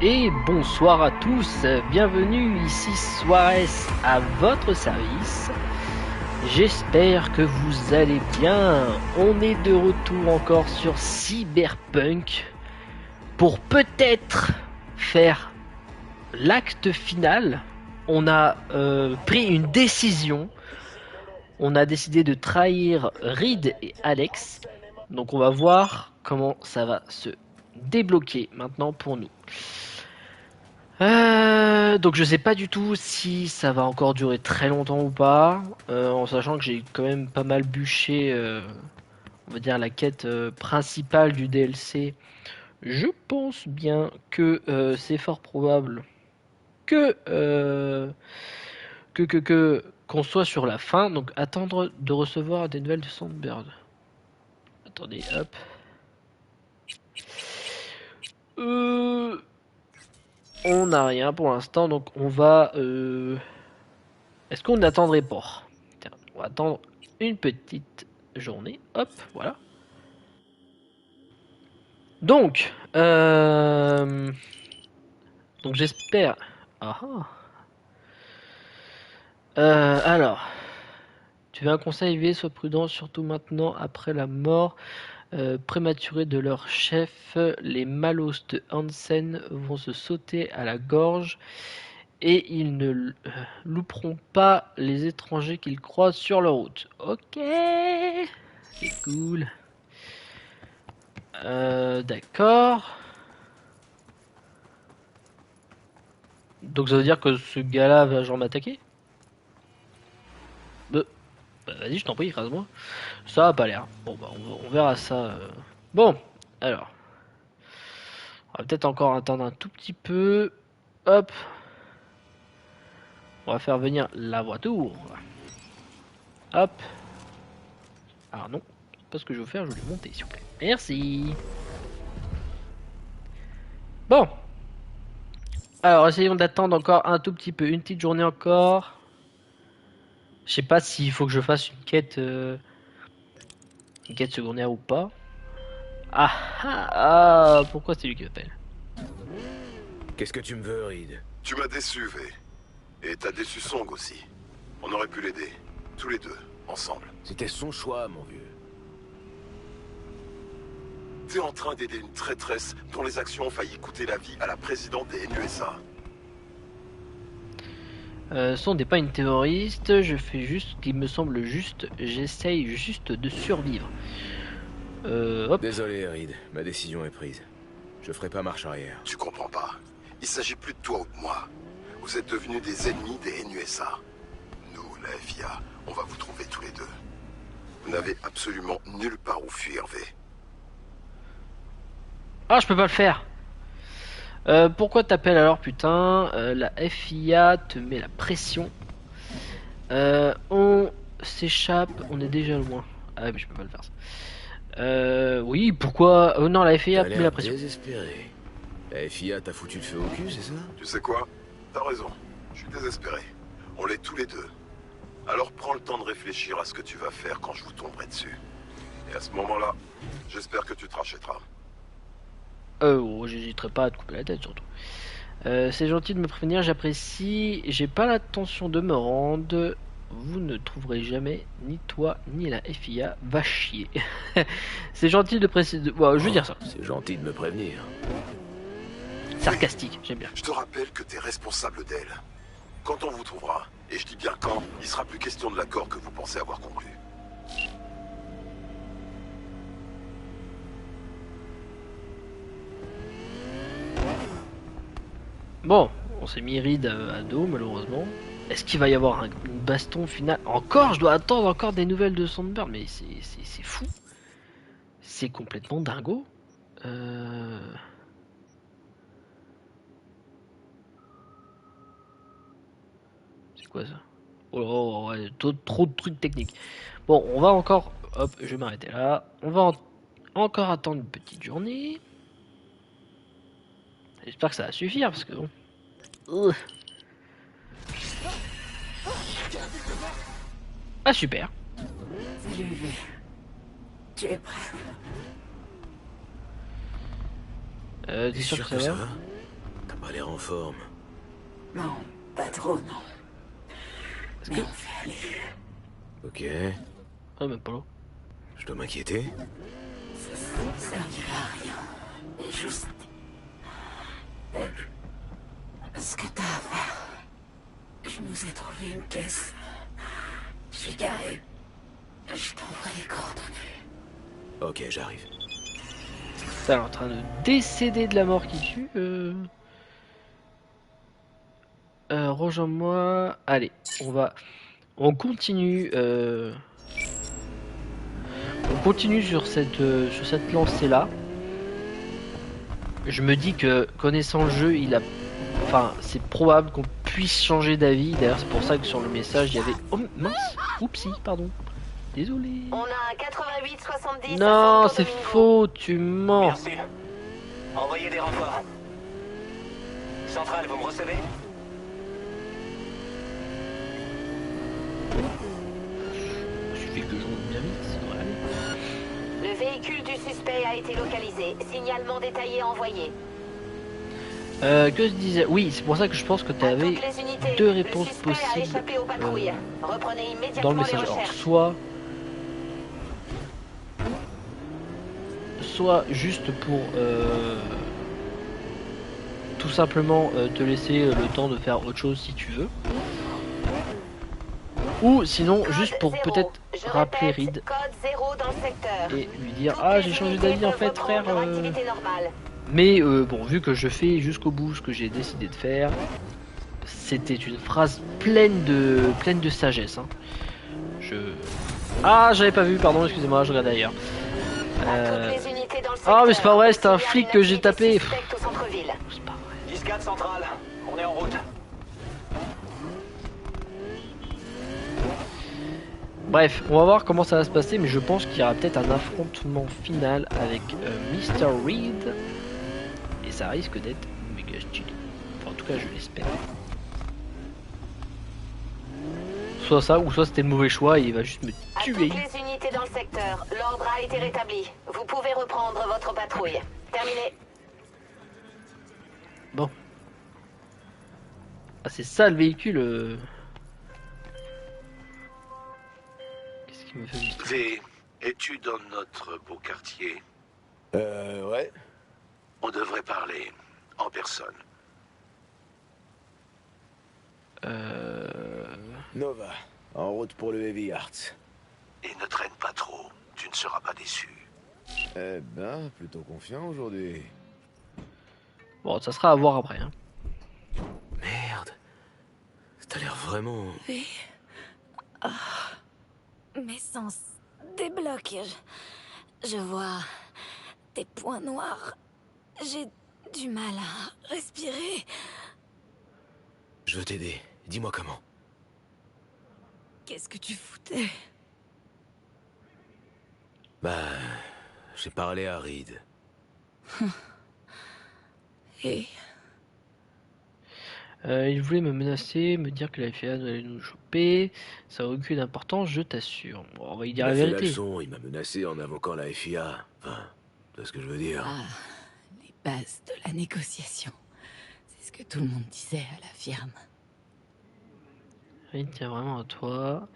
Et bonsoir à tous, bienvenue ici Suarez à votre service. J'espère que vous allez bien. On est de retour encore sur Cyberpunk pour peut-être faire l'acte final. On a pris une décision. On a décidé de trahir Reed et Alex. Donc on va voir comment ça va se débloquer maintenant pour nous. Donc je sais pas du tout si ça va encore durer très longtemps ou pas, en sachant que j'ai quand même pas mal bûché, on va dire la quête principale du DLC. Je pense bien que c'est fort probable que qu'on soit sur la fin. Donc attendre de recevoir des nouvelles de Sandbird. Attendez, hop. On n'a rien pour l'instant, donc on va. Est-ce qu'on n'attendrait pas? Tiens, on va attendre une petite journée. Hop, voilà. Donc, donc j'espère. Ah ah. Alors, tu veux un conseil V, sois prudent, surtout maintenant après la mort prématurée de leur chef. Les malos de Hansen vont se sauter à la gorge et ils ne louperont pas les étrangers qu'ils croisent sur leur route. Ok, c'est cool. D'accord. Donc ça veut dire que ce gars-là va genre m'attaquer? Bah, vas-y, je t'en prie, écrase-moi. Ça a pas l'air. Bon bah on verra ça. Bon, alors. On va peut-être encore attendre un tout petit peu. Hop. On va faire venir la voiture. Hop. Alors non, c'est pas ce que je veux faire, je vais monter s'il vous plaît. Merci. Bon. Alors essayons d'attendre encore un tout petit peu, une petite journée encore. Je sais pas s'il faut que je fasse une quête secondaire ou pas. Ah ah, ah, pourquoi c'est lui qui m'appelle? Qu'est-ce que tu me veux, Reed? Tu m'as déçu, V. Et t'as déçu Song aussi. On aurait pu l'aider. Tous les deux, ensemble. C'était son choix, mon vieux. T'es en train d'aider une traîtresse dont les actions ont failli coûter la vie à la présidente des NUSA. Son n'est pas une terroriste, je fais juste ce qui me semble juste, j'essaye juste de survivre. Hop. Désolé, Reed. Ma décision est prise. Je ferai pas marche arrière. Tu comprends pas. Il s'agit plus de toi ou de moi. Vous êtes devenus des ennemis des NUSA. Nous, la FIA, on va vous trouver tous les deux. Vous n'avez absolument nulle part où fuir, V. Ah, je peux pas le faire. Pourquoi t'appelles alors, putain? La FIA te met la pression. On s'échappe, on est déjà loin. Ah ouais, mais je peux pas le faire ça. Oui, pourquoi? Oh non, la FIA T'as te met la l'air pression. désespéré. La FIA t'a foutu le feu au cul, c'est ça? Tu sais quoi? T'as raison. Je suis désespéré. On l'est tous les deux. Alors prends le temps de réfléchir à ce que tu vas faire quand je vous tomberai dessus. Et à ce moment-là, j'espère que tu te rachèteras. Oh, j'hésiterai pas à te couper la tête surtout. C'est gentil de me prévenir, j'apprécie. J'ai pas l'intention de me rendre. Vous ne trouverez jamais ni toi ni la FIA. Va chier. C'est gentil de préciser. Ouais, je veux dire ça. C'est gentil de me prévenir. Sarcastique, j'aime bien. Je te rappelle que t'es responsable d'elle. Quand on vous trouvera, et je dis bien quand, il sera plus question de l'accord que vous pensez avoir conclu. Bon, on s'est mis Reed à dos malheureusement. Est-ce qu'il va y avoir une baston finale? Encore, je dois attendre encore des nouvelles de Sandberg, mais c'est fou. C'est complètement dingo. C'est quoi ça? Oh, ouais, trop de trucs techniques. Bon, on va encore. Hop, je vais m'arrêter là. On va encore attendre une petite journée. J'espère que ça va suffire parce que bon. Ah, super. Tu es prêt? T'es sûr que ça va? T'as a l'air en forme. Non, pas trop, non. Est-ce Mais que... on fait aller. Ok. Ah, même pas là. Je dois m'inquiéter? Ça servira à rien. Et juste... Ce que t'as à faire. Je nous ai trouvé une caisse. Je suis garé. Je t'envoie les coordonnées. Ok, j'arrive. Ça, elle est en train de décéder de la mort qui tue. Rejoins-moi. Allez, on continue. On continue sur cette lancée-là. Je me dis que connaissant le jeu, enfin, c'est probable qu'on puisse changer d'avis. D'ailleurs, c'est pour ça que sur le message, il y avait. Oh mince, oupsie, pardon. Désolé. On a un 88-70. Non, c'est faux, tu mens. Merci. Envoyez des renforts. Centrale, vous me recevez? Il suffit que je monte bien vite, ça devrait aller. Le véhicule du suspect a été localisé. Signalement détaillé envoyé. Que je disais, oui, c'est pour ça que je pense que tu À avais toutes les unités, deux le réponses suspect a possibles échappé aux patrouilles. Reprenez dans immédiatement le les message. Alors, recherches. soit juste pour tout simplement te laisser le temps de faire autre chose si tu veux, ou sinon Code juste pour 0. peut-être Je rappeler répète, Reed Code 0 dans le secteur. et lui dire Toutes ah les j'ai changé unités d'avis en peuvent fait reprendre frère, leur activité normale. mais bon, vu que je fais jusqu'au bout ce que j'ai décidé de faire, c'était une phrase pleine de sagesse, hein. Ah, j'avais pas vu, pardon, excusez-moi, je regarde ailleurs. À toutes les unités dans le Ah, mais c'est pas vrai, secteur. c'est un flic que j'ai tapé. Suspect au centre-ville. C'est pas vrai. 10-4 centrale, on est en route. Bref, on va voir comment ça va se passer, mais je pense qu'il y aura peut-être un affrontement final avec Mr. Reed. Et ça risque d'être méga stylé. Enfin, en tout cas, je l'espère. Soit ça, ou soit c'était le mauvais choix et il va juste me À tuer. toutes les unités dans le secteur, l'ordre a été rétabli. Vous pouvez reprendre votre patrouille. Terminé. Bon. Ah, c'est ça le véhicule. Qu'est-ce qui me fait du V, es-tu dans notre beau quartier? Ouais. On devrait parler en personne. Nova, en route pour le Heavy Hearts. Et ne traîne pas trop, tu ne seras pas déçu. Eh ben, plutôt confiant aujourd'hui. Bon, ça sera à voir après. Hein. Merde. T'as l'air vraiment... Oui. Mes sens débloquent. Je vois des points noirs. J'ai du mal à respirer. Je veux t'aider. Dis-moi comment. Qu'est-ce que tu foutais? Bah... J'ai parlé à Reed. Et Il voulait me menacer, me dire que la FIA allait nous choper. Ça n'a aucune importance, je t'assure. Bon, on va y dire la Il a fait vérité. la leçon, il m'a menacé en invoquant la FIA. Enfin, c'est ce que je veux dire. ah, les bases de la négociation. C'est ce que tout le monde disait à la firme. Il tient vraiment à toi.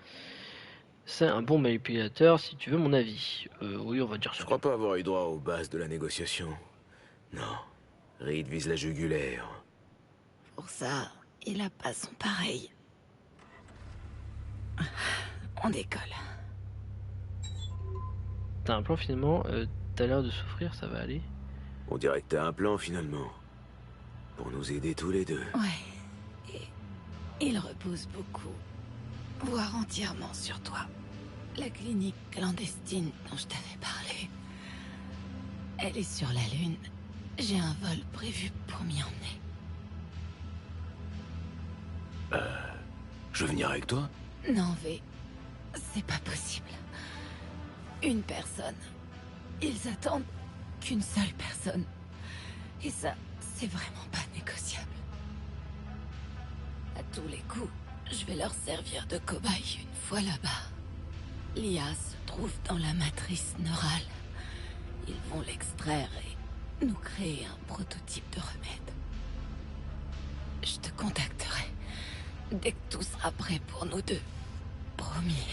C'est un bon manipulateur, si tu veux mon avis. Oui, on va dire Je ça. crois pas avoir eu droit aux bases de la négociation. Non. Reed vise la jugulaire. Pour ça, il a pas son pareil. On décolle. T'as un plan finalement, t'as l'air de souffrir, ça va aller. On dirait que t'as un plan finalement. Pour nous aider tous les deux. Ouais. Et il repose beaucoup, voire entièrement sur toi. La clinique clandestine dont je t'avais parlé. Elle est sur la Lune. J'ai un vol prévu pour m'y emmener. Je veux venir avec toi? Non, V. C'est pas possible. Une personne. Ils attendent qu'une seule personne. Et ça, c'est vraiment pas négociable. À tous les coups, je vais leur servir de cobaye une fois là-bas. L'IA se trouve dans la matrice neurale. Ils vont l'extraire et nous créer un prototype de remède. Je te contacterai dès que tout sera prêt pour nous deux. Promis.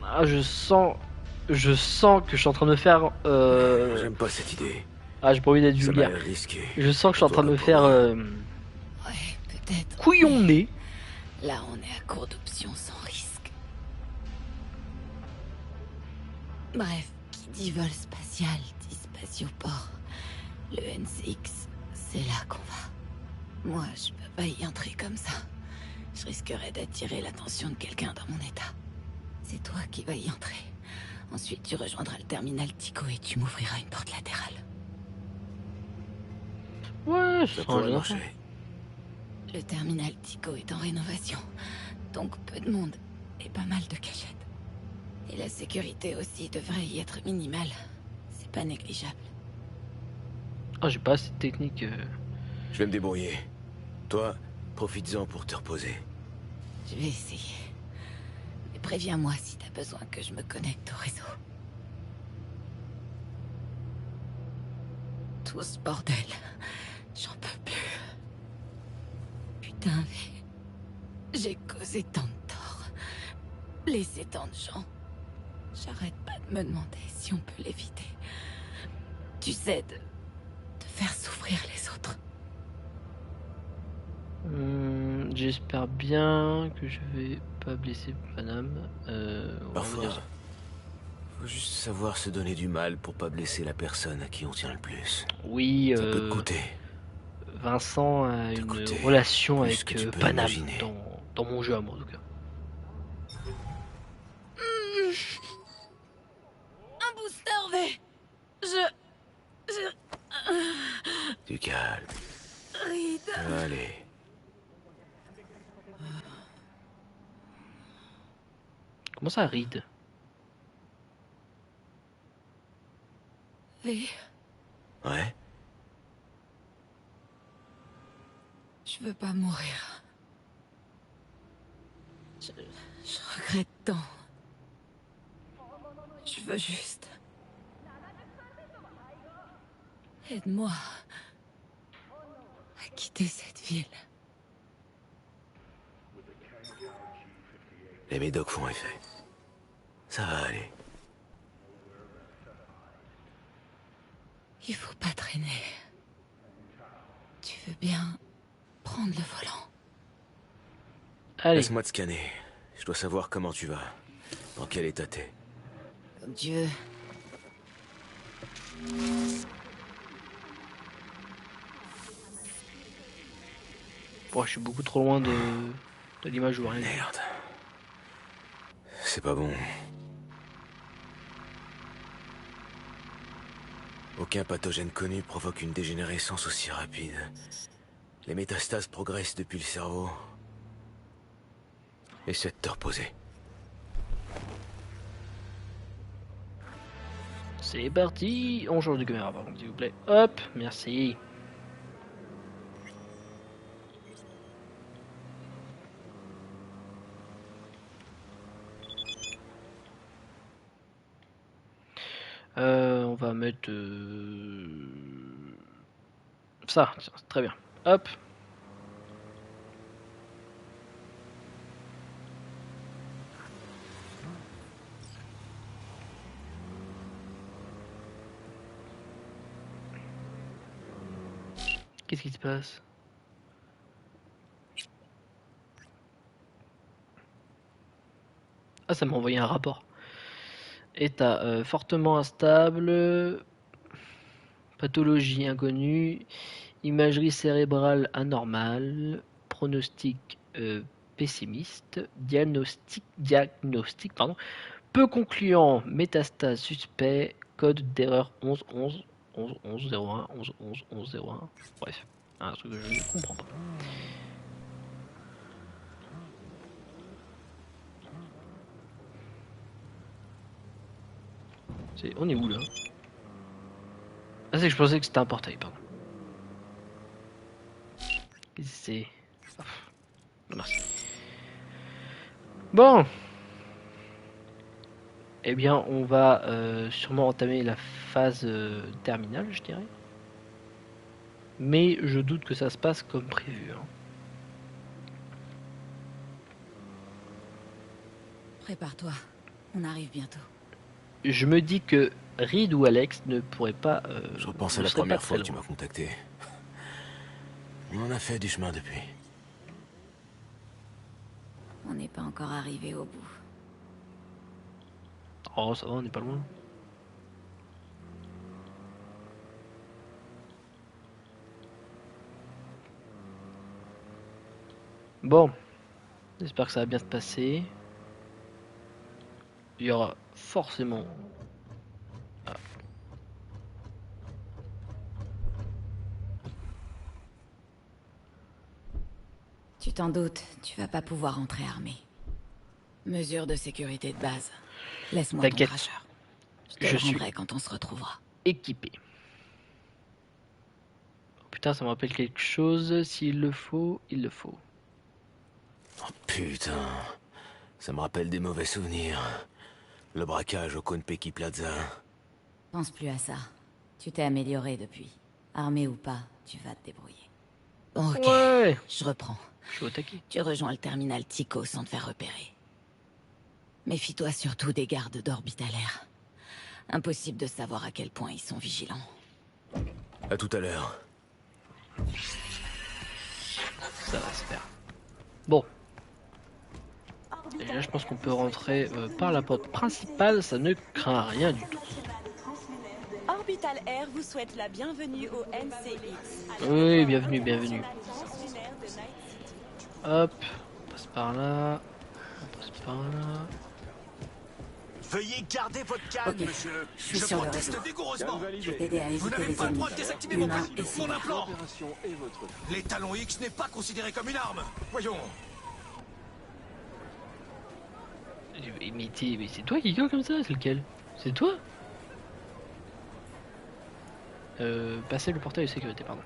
Ah, je sens que je suis en train de me faire. J'aime pas cette idée. Ah, j'ai pas envie d'être Ça m'a vulgaire. l'air risqué. Je sens que je suis en train de me Pour faire toi. Ouais, peut-être. couillonner. Là, on est à court d'options sans risque. Bref, qui dit vol spatial dit spatioport. Le NCX, c'est là qu'on va. Moi, je peux pas y entrer comme ça. Je risquerais d'attirer l'attention de quelqu'un dans mon état. C'est toi qui vas y entrer. Ensuite, tu rejoindras le terminal Tico et tu m'ouvriras une porte latérale. Ouais, Ça ça pourrait marcher. Le terminal Tico est en rénovation, donc peu de monde et pas mal de cachettes. Et la sécurité aussi devrait y être minimale. C'est pas négligeable. Ah, j'ai pas assez de technique. Je vais me débrouiller. Toi, profites-en pour te reposer. Je vais essayer. Mais préviens-moi si t'as besoin que je me connecte au réseau. Tout ce bordel, j'en peux plus. Putain, mais j'ai causé tant de tort. Blessé tant de gens. J'arrête pas de me demander si on peut l'éviter. Tu sais, de faire souffrir les autres. J'espère bien que je vais pas blesser Paname. On va Parfois, dire ça. faut juste savoir se donner du mal pour pas blesser la personne à qui on tient le plus. Oui, Ça peut te coûter. Vincent a Te une coûter relation plus avec que tu peux Paname imaginer. dans mon jeu à moi en tout cas. Un booster V. Du calme. Reed. Allez. Comment ça, Reed? V. Ouais? Je veux pas mourir. Je regrette tant. Je veux juste... Aide-moi à quitter cette ville. Les médocs font effet. Ça va aller. Il faut pas traîner. Tu veux bien prendre le volant? Allez, Laisse-moi te scanner. Je dois savoir comment tu vas. Dans quel état t'es. Comme tu veux. bon, je suis beaucoup trop loin de l'image ou rien. Merde. C'est pas bon. Aucun pathogène connu provoque une dégénérescence aussi rapide. Les métastases progressent depuis le cerveau. Essaie de te reposer. C'est parti. On change de caméra par contre, s'il vous plaît. Hop, merci. On va mettre ça, tiens, très bien. Hop. Qu'est-ce qui se passe? Ah, ça m'a envoyé un rapport. État fortement instable, pathologie inconnue, imagerie cérébrale anormale, pronostic pessimiste, diagnostic pardon, peu concluant, métastase suspect, code d'erreur 11 11 11 11 01 11 11 11 01. Bref, un truc que je ne comprends pas. On est où là? Ah, c'est que je pensais que c'était un portail, pardon. C'est... Merci. Bon. Eh bien, on va sûrement entamer la phase terminale, je dirais. Mais je doute que ça se passe comme prévu. Hein. Prépare-toi, on arrive bientôt. Je me dis que Reed ou Alex ne pourraient pas... Je repense à ne la seraient première pas fois très que tu loin. m'as contacté. On en a fait du chemin depuis. On n'est pas encore arrivé au bout. Oh, ça va, on n'est pas loin. Bon, j'espère que ça va bien se passer. Il y aura forcément... Ah. Tu t'en doutes, tu vas pas pouvoir entrer armé. Mesure de sécurité de base. Laisse-moi ton T'inquiète. cracheur. Je te Je le suis rendrai quand on se retrouvera. équipé. Oh, putain, ça me rappelle quelque chose. S'il le faut, il le faut. Oh putain. Ça me rappelle des mauvais souvenirs. Le braquage au Konpeki Plaza. Pense plus à ça. Tu t'es amélioré depuis. Armé ou pas, tu vas te débrouiller. Ok, Ouais, je reprends. je suis au taquet. Tu rejoins le terminal Tico sans te faire repérer. Méfie-toi surtout des gardes d'Orbitalaire. Impossible de savoir à quel point ils sont vigilants. À tout à l'heure. Ça va se faire. Bon. Déjà, je pense qu'on peut rentrer par la porte principale. Ça ne craint rien du tout. Orbital Air vous souhaite la bienvenue au NCX. Oui, bienvenue, bienvenue. Hop, on passe par là. On passe par là. Veuillez garder votre calme, Ok, monsieur. je suis sur le proteste réseau. vigoureusement. Je vais t'aider à Vous éviter n'avez les pas le ennemis. droit de désactiver Humains et mon cyber. implant. Les talons X n'est pas considéré comme une arme. Voyons. Mais c'est toi qui gueule comme ça, c'est lequel? C'est toi? Passer le portail de sécurité, pardon.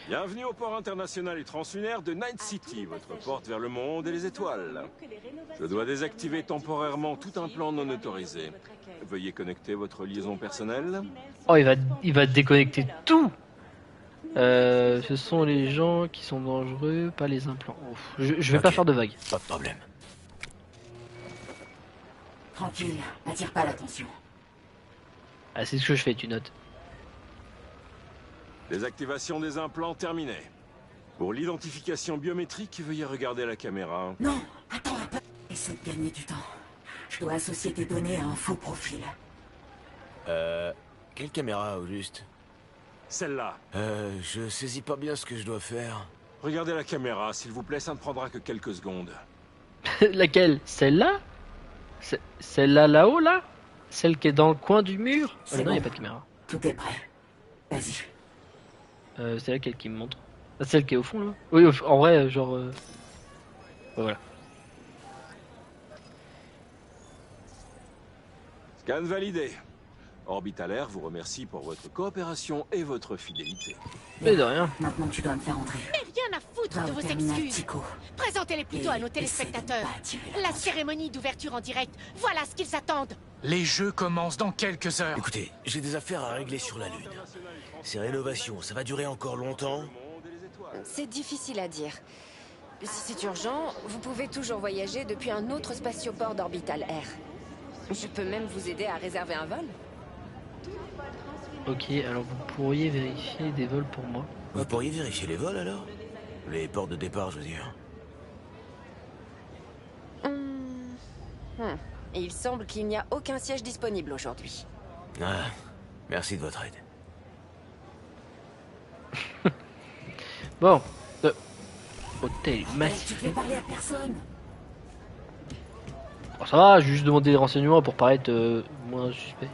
Bienvenue au port international et translunaire de Night City, votre porte vers le monde et les étoiles. Je dois désactiver temporairement tout implant non autorisé. Veuillez connecter votre liaison personnelle. Oh, il va déconnecter tout. Ce sont les gens qui sont dangereux, pas les implants. Ouf, je vais pas Ok. faire de vagues. Pas de problème. Tranquille, attire pas l'attention. Ah, c'est ce que je fais, tu notes. Désactivation des implants terminée. Pour l'identification biométrique, veuillez regarder la caméra. Non, attends un peu. Essaie de gagner du temps. Je dois associer tes données à un faux profil. Quelle caméra au juste? Celle-là. Je saisis pas bien ce que je dois faire. Regardez la caméra, s'il vous plaît, ça ne prendra que quelques secondes. Laquelle? Celle-là? Celle-là là-haut, là? Celle qui est dans le coin du mur? C'est Non, bon. il a pas de caméra. Tout est prêt. Vas-y. C'est laquelle qui me montre? Ah, celle qui est au fond, là? Oui, en vrai, genre... ouais, voilà. Scan validé. Orbital Air vous remercie pour votre coopération et votre fidélité. Mais de rien. Maintenant tu dois me faire entrer. Rien à foutre Va de au vos terminal excuses. Tico. Présentez-les plutôt à nos Et téléspectateurs. essaie de pas attirer La l'attention. cérémonie d'ouverture en direct, voilà ce qu'ils attendent. Les jeux commencent dans quelques heures. Écoutez, j'ai des affaires à régler sur la Lune. Ces rénovations, ça va durer encore longtemps? C'est difficile à dire. Si c'est urgent, vous pouvez toujours voyager depuis un autre spatioport d'Orbital Air. Je peux même vous aider à réserver un vol. Ok, alors vous pourriez vérifier des vols pour moi. Vous pourriez vérifier les vols alors? Les portes de départ, je veux dire. Il semble qu'il n'y a aucun siège disponible aujourd'hui. Ah, merci de votre aide. Bon. Hôtel Tu massif. fais parler à personne. Bon, ça va, j'ai juste demandé des renseignements pour paraître moins suspect.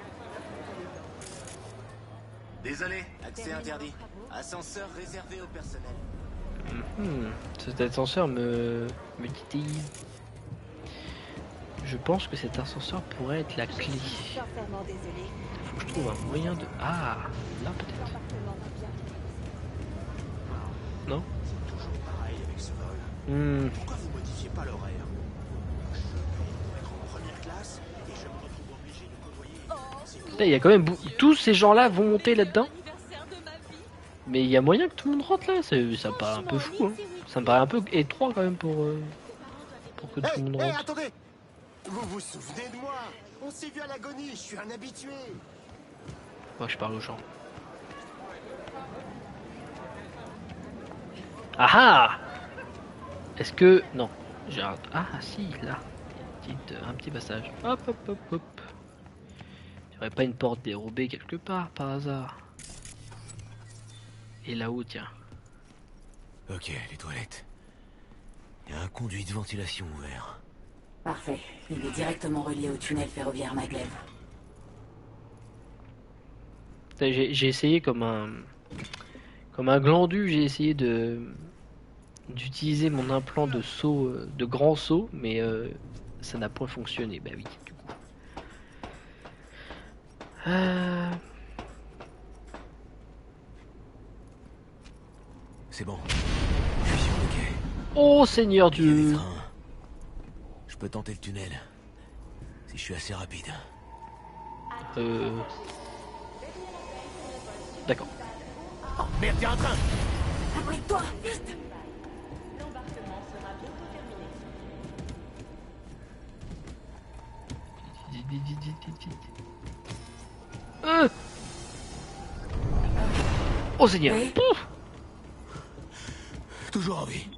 Désolé, accès interdit. Ascenseur réservé au personnel. Cet ascenseur me titille. Je pense que cet ascenseur pourrait être la clé. Faut que je trouve un moyen de... Ah, là peut-être. Non? Pareil avec ce vol. Pourquoi vous modifiez pas l'horaire? Je vais être en première classe et je me retrouve obligé de côtoyer. Putain, il y a quand même tous ces gens-là vont monter là-dedans. Mais il y a moyen que tout le monde rentre là, ça me paraît un peu fou. Hein. Ça me paraît un peu étroit quand même pour que tout le monde rentre. Attendez! Vous vous souvenez de moi? On s'est vu à l'agonie, je suis un habitué. Moi je parle aux gens. Ah ah! Est-ce que... Non. J'ai un... Ah si, là. Un petit passage. Hop hop hop hop. Il n'y aurait pas une porte dérobée quelque part par hasard? Et là-haut, tiens. Ok, les toilettes. Il y a un conduit de ventilation ouvert. Parfait. Il est directement relié au tunnel ferroviaire Maglev. J'ai essayé comme un glandu, j'ai essayé d'utiliser mon implant de saut, de grand saut, mais ça n'a pas fonctionné. Bah oui, du coup. C'est bon. Je suis sur le quai. Oh Seigneur Il y a des Dieu! trains. Je peux tenter le tunnel. Si je suis assez rapide. D'accord. Oh merde, y'a un train! Abrite-toi, vite! Oh Seigneur! Oui. Pouf. Toujours en vie.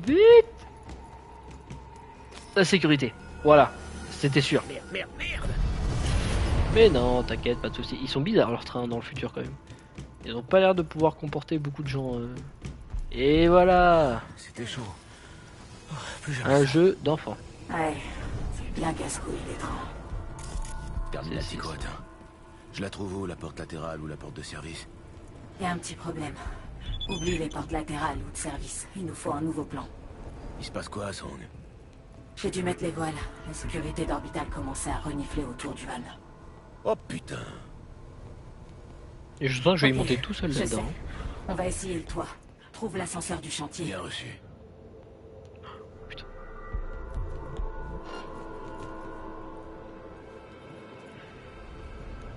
Vite! La sécurité. Voilà. C'était sûr. Merde! Mais non, t'inquiète, pas de soucis. Ils sont bizarres leurs trains dans le futur quand même. Ils ont pas l'air de pouvoir comporter beaucoup de gens. Et voilà. C'était chaud. Oh, plus jamais Un ça. jeu d'enfant. Ouais, c'est bien casse-couille les trains. Garde la C'est- picote. Hein. Je la trouve où, la porte latérale ou la porte de service? Il y a un petit problème. Oublie les portes latérales ou de service. Il nous faut un nouveau plan. Il se passe quoi, Song? J'ai dû mettre les voiles. La sécurité d'Orbital commençait à renifler autour du van. Oh putain. Et je sens que je vais y Ok, monter tout seul je là-dedans. sais. On va essayer le toit. Trouve l'ascenseur du chantier. Bien reçu.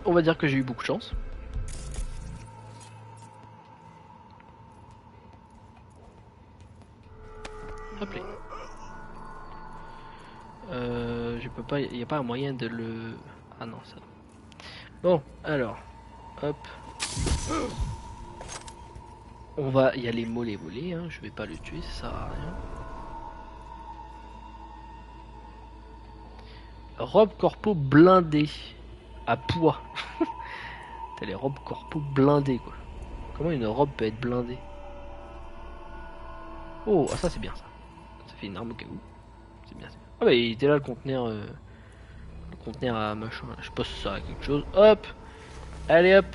On va dire que j'ai eu beaucoup de chance. Hop là. Je peux pas, il n'y a pas un moyen de le... Ah non, ça. Bon, alors, hop. On va y aller mollet, hein. Je vais pas le tuer, ça sert à rien. Robe corpo blindée à poids. T'as les robes corpo blindées quoi. Comment une robe peut être blindée? Oh, ah, ça c'est bien ça. Ça fait une arme au cas où. C'est bien. Ah bah il était là le conteneur à machin. Je pense que ça sert à quelque chose. Hop. Allez hop.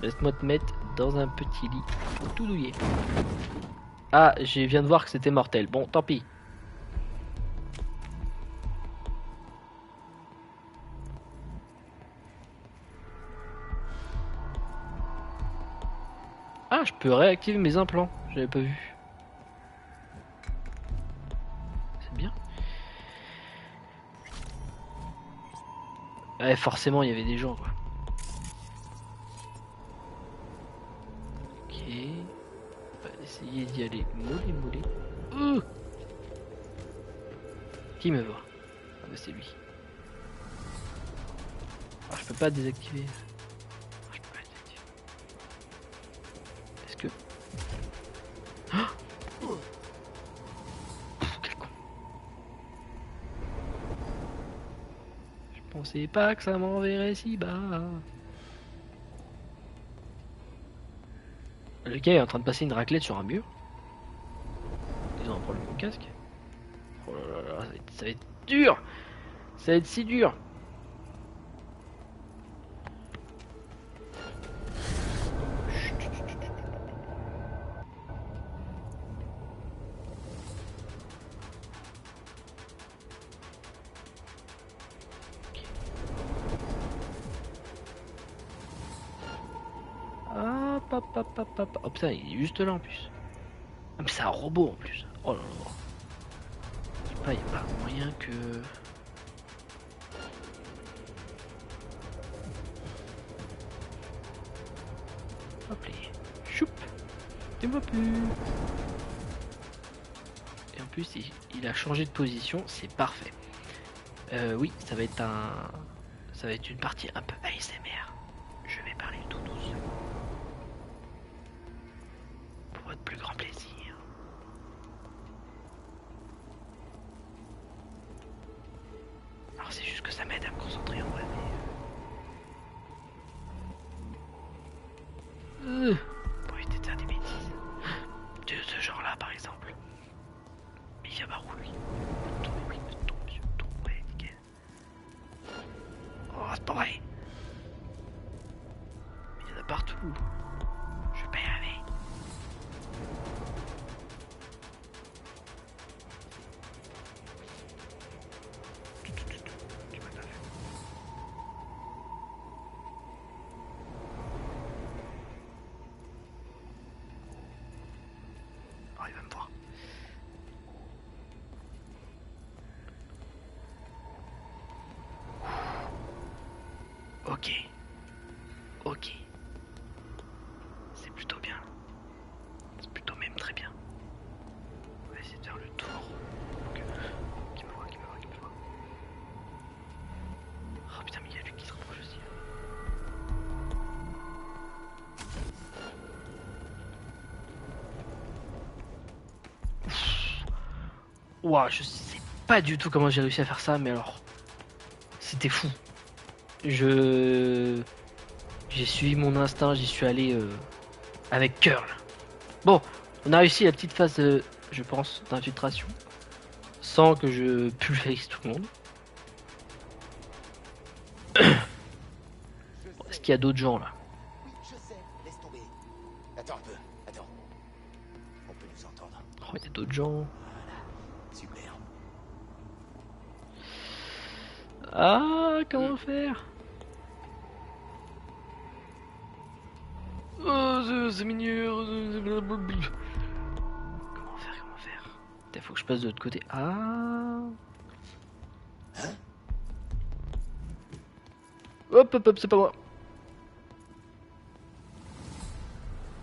Laisse-moi te mettre dans un petit lit tout douillet. Ah, je viens de voir que c'était mortel. Bon, tant pis. Ah, je peux réactiver mes implants. J'avais pas vu. C'est bien. Ouais, forcément, il y avait des gens, quoi. Ok. On va essayer d'y aller mollet. Qui me voit? Ah bah c'est lui. Ah, je peux pas désactiver. Est-ce que... Ah, quel con. Je pensais pas que ça m'enverrait si bas. Le gars est en train de passer une raclette sur un mur. Ils ont un problème au casque. Oh là là, ça va être dur. Ça va être si dur. Oh putain, il est juste là en plus. Ah mais c'est un robot en plus. Oh là là. Je sais pas, il n'y a pas moyen que... Hop les. Choup. Dis-moi plus. Et en plus, il a changé de position, c'est parfait. Oui, ça va être une partie un peu ASMR. Je vais parler tout doucement. Pour votre plus grand plaisir. Alors c'est juste que ça m'aide à me concentrer en vrai. Pour éviter de faire des bêtises. De ce genre là par exemple. Mais il y a Barou lui. Ouais, nickel. Oh c'est pas vrai. Mais il y en a partout. Je vais pas y arriver. Oh, il va me voir. Ok. Ok. C'est plutôt bien. C'est plutôt même très bien. On va essayer de faire le tour. Qui me voit. Oh putain, mais il y a lui qui se rapproche aussi. Ouah, je sais pas du tout comment j'ai réussi à faire ça, mais alors... C'était fou. J'ai suivi mon instinct, j'y suis allé avec cœur là. Bon, on a réussi la petite phase, je pense, d'infiltration. Sans que je pulvérise tout le monde. Est-ce qu'il y a d'autres gens là? Oui, je sais, laisse tomber. Attends un peu, attends. On peut nous entendre. Oh, il y a d'autres gens. Super. Ah, comment faire? Oh, c'est mignon. Comment faire? Il faut que je passe de l'autre côté. Ah. Hop, c'est pas moi.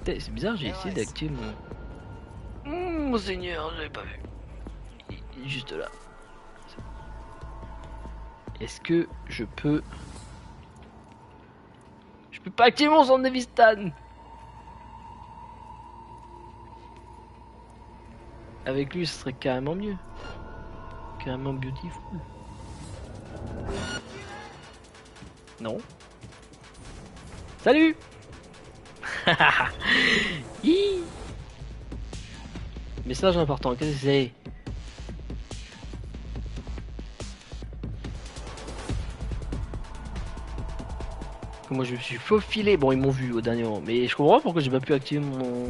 C'est bizarre, j'ai essayé d'activer mon... Mon seigneur, je l'avais pas vu. Il est juste là. Est-ce que je peux... Je peux pas activer mon centre de Vistan. Avec lui, ce serait carrément mieux. Carrément beautiful. Non. Salut. Message important, qu'est-ce que c'est? Moi je me suis faufilé, bon ils m'ont vu au dernier moment, mais je comprends pourquoi j'ai pas pu activer mon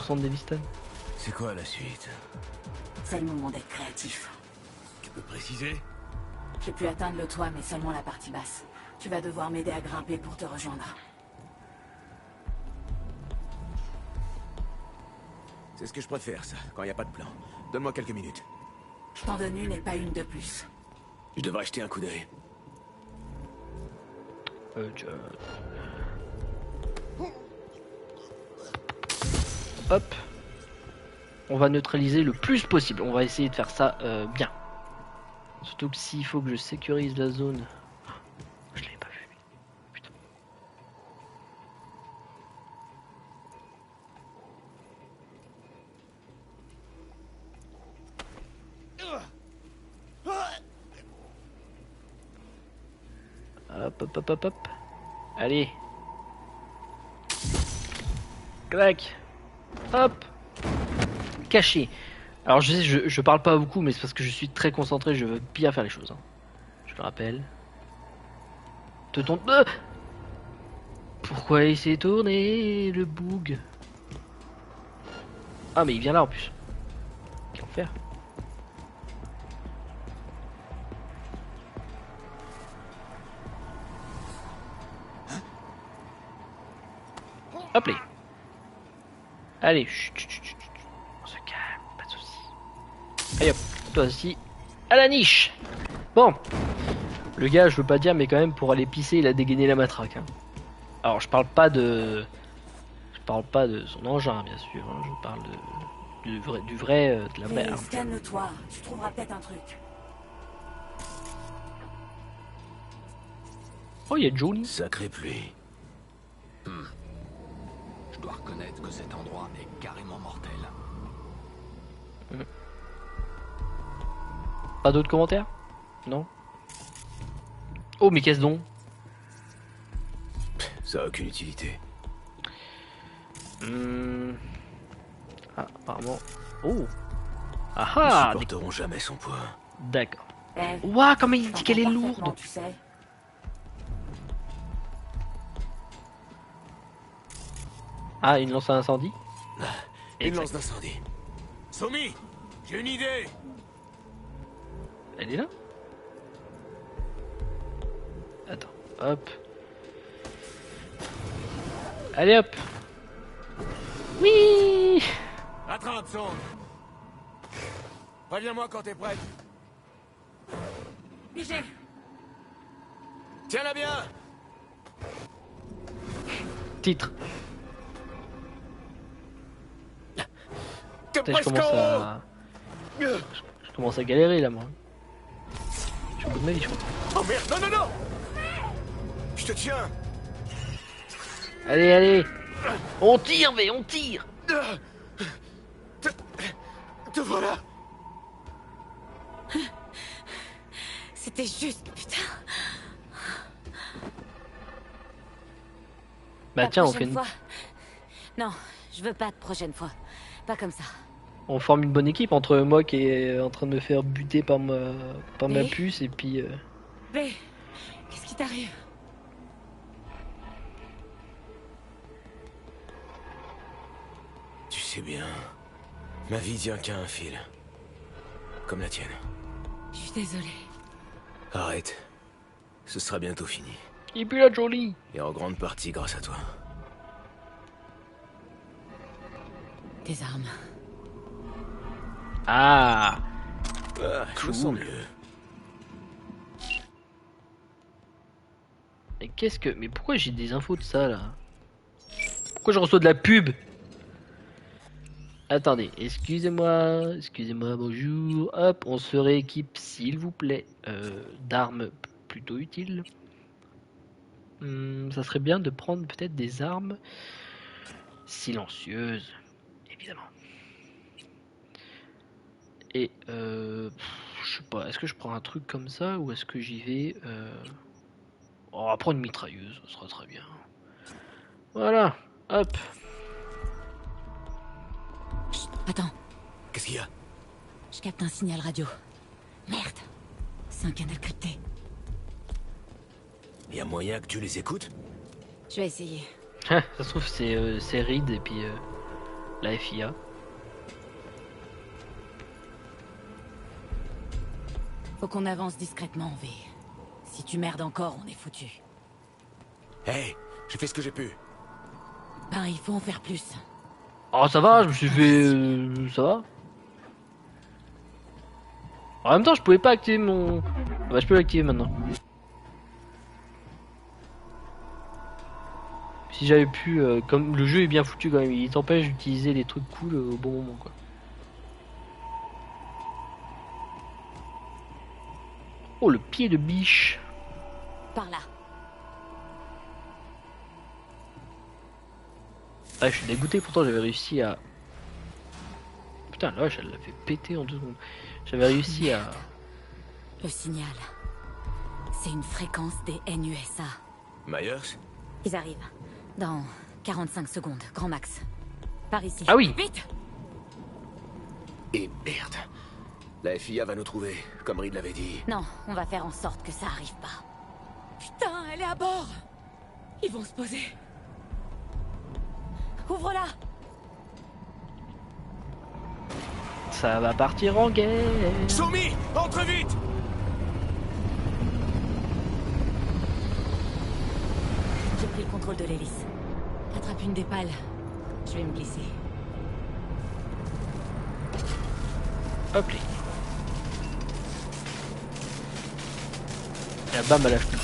centre d'Evistan. C'est quoi la suite? C'est le moment d'être créatif. Tu peux préciser? J'ai pu atteindre le toit, mais seulement la partie basse. Tu vas devoir m'aider à grimper pour te rejoindre. C'est ce que je préfère, ça, quand il n'y a pas de plan. Donne-moi quelques minutes. Je t'en donne une et pas une de plus. Je devrais jeter un coup d'œil. Hop. On va neutraliser le plus possible. On va essayer de faire ça bien. Surtout que s'il faut que je sécurise la zone. Je l'avais pas vu. Putain. Hop. Allez. Clac. Hop. Caché. Alors je sais, je parle pas beaucoup, mais c'est parce que je suis très concentré, je veux bien faire les choses. Hein. Je le rappelle. Te tourne. Pourquoi il s'est tourné, le boug? Ah mais il vient là en plus. Qu'en faire? Hop là. Allez, chut. On se calme, pas de soucis. Allez hop, toi aussi. À la niche. Bon. Le gars, je veux pas dire, mais quand même, pour aller pisser, il a dégainé la matraque. Hein. Alors, je parle pas de parle pas de son engin, bien sûr. Hein. Je parle de la vraie arme. Scanne-toi, tu trouveras peut-être un truc. Oh, il y a Johnny. Sacrée pluie. Je dois reconnaître que cet endroit est carrément mortel. Pas d'autres commentaires? Non. Oh, mais qu'est-ce donc? Ça a aucune utilité. Ah, apparemment. Oh. Ah Ils ah. supporteront jamais son poids. D'accord. Eh, Ouah, comme il dit qu'elle est parfaitement, lourde. Tu sais. Ah, une lance à incendie? Une lance d'incendie. Somi, j'ai une idée. Elle est là? Attends, hop. Allez hop. Oui. Attrape, Song. Reviens-moi quand t'es prête. Pigé. Tiens-la bien. Titre. T'es Putain, je commence à galérer là, moi. Je suis au bout de ma vie, je crois. Oh merde, non, non, non. Je te tiens. Allez, allez. On tire, mais on tire. Te voilà. C'était juste, putain. Bah La tiens, on prochaine fait fois. Non, je veux pas de prochaine fois. Pas comme ça. on forme une bonne équipe entre moi qui est en train de me faire buter par ma Et puce et puis... B, qu'est-ce qui t'arrive? Tu sais bien, ma vie tient qu'à un fil. Comme la tienne. Je suis désolée. Arrête. Ce sera bientôt fini. Et puis la Jolie. Et en grande partie grâce à toi. Tes armes. Ah, Je me sens mieux. mais qu'est-ce que... Mais pourquoi j'ai des infos de ça, là? Pourquoi je reçois de la pub? Attendez, excusez-moi, bonjour. Hop, on se rééquipe, s'il vous plaît, d'armes plutôt utiles. Ça serait bien de prendre peut-être des armes silencieuses, évidemment. Et, je sais pas, est-ce que je prends un truc comme ça ou est-ce que j'y vais... On va prendre une mitrailleuse, ce sera très bien. Voilà, hop. Chut, attends, Qu'est-ce qu'il y a? je capte un signal radio. Merde, c'est un canal crypté. Y a moyen que tu les écoutes? Je vais essayer. Ça se trouve c'est Reed et puis la FIA. Faut qu'on avance discrètement, V. Si tu merdes encore, on est foutu. Hey, j'ai fait ce que j'ai pu. Ben, il faut en faire plus. Oh ça va, je me suis fait... ça va. En même temps je pouvais pas activer mon... Bah je peux l'activer maintenant. Si j'avais pu... comme le jeu est bien foutu quand même, il t'empêche d'utiliser les trucs cool au bon moment quoi. Oh le pied de biche. Par là. Ah, je suis dégoûté, pourtant j'avais réussi à... Putain, là, elle l'a fait péter en 2 secondes. J'avais réussi à... Le signal. C'est une fréquence des NUSA. Myers? Ils arrivent. Dans 45 secondes, grand max. Par ici. Ah oui. Vite! Et merde. La FIA va nous trouver, comme Reed l'avait dit. Non, on va faire en sorte que ça arrive pas. Putain, elle est à bord! Ils vont se poser. Ouvre-la! Ça va partir en guerre. Somi, entre vite! J'ai pris le contrôle de l'hélice. Attrape une des pales. Je vais me glisser. Hop là. Et bam à la fin.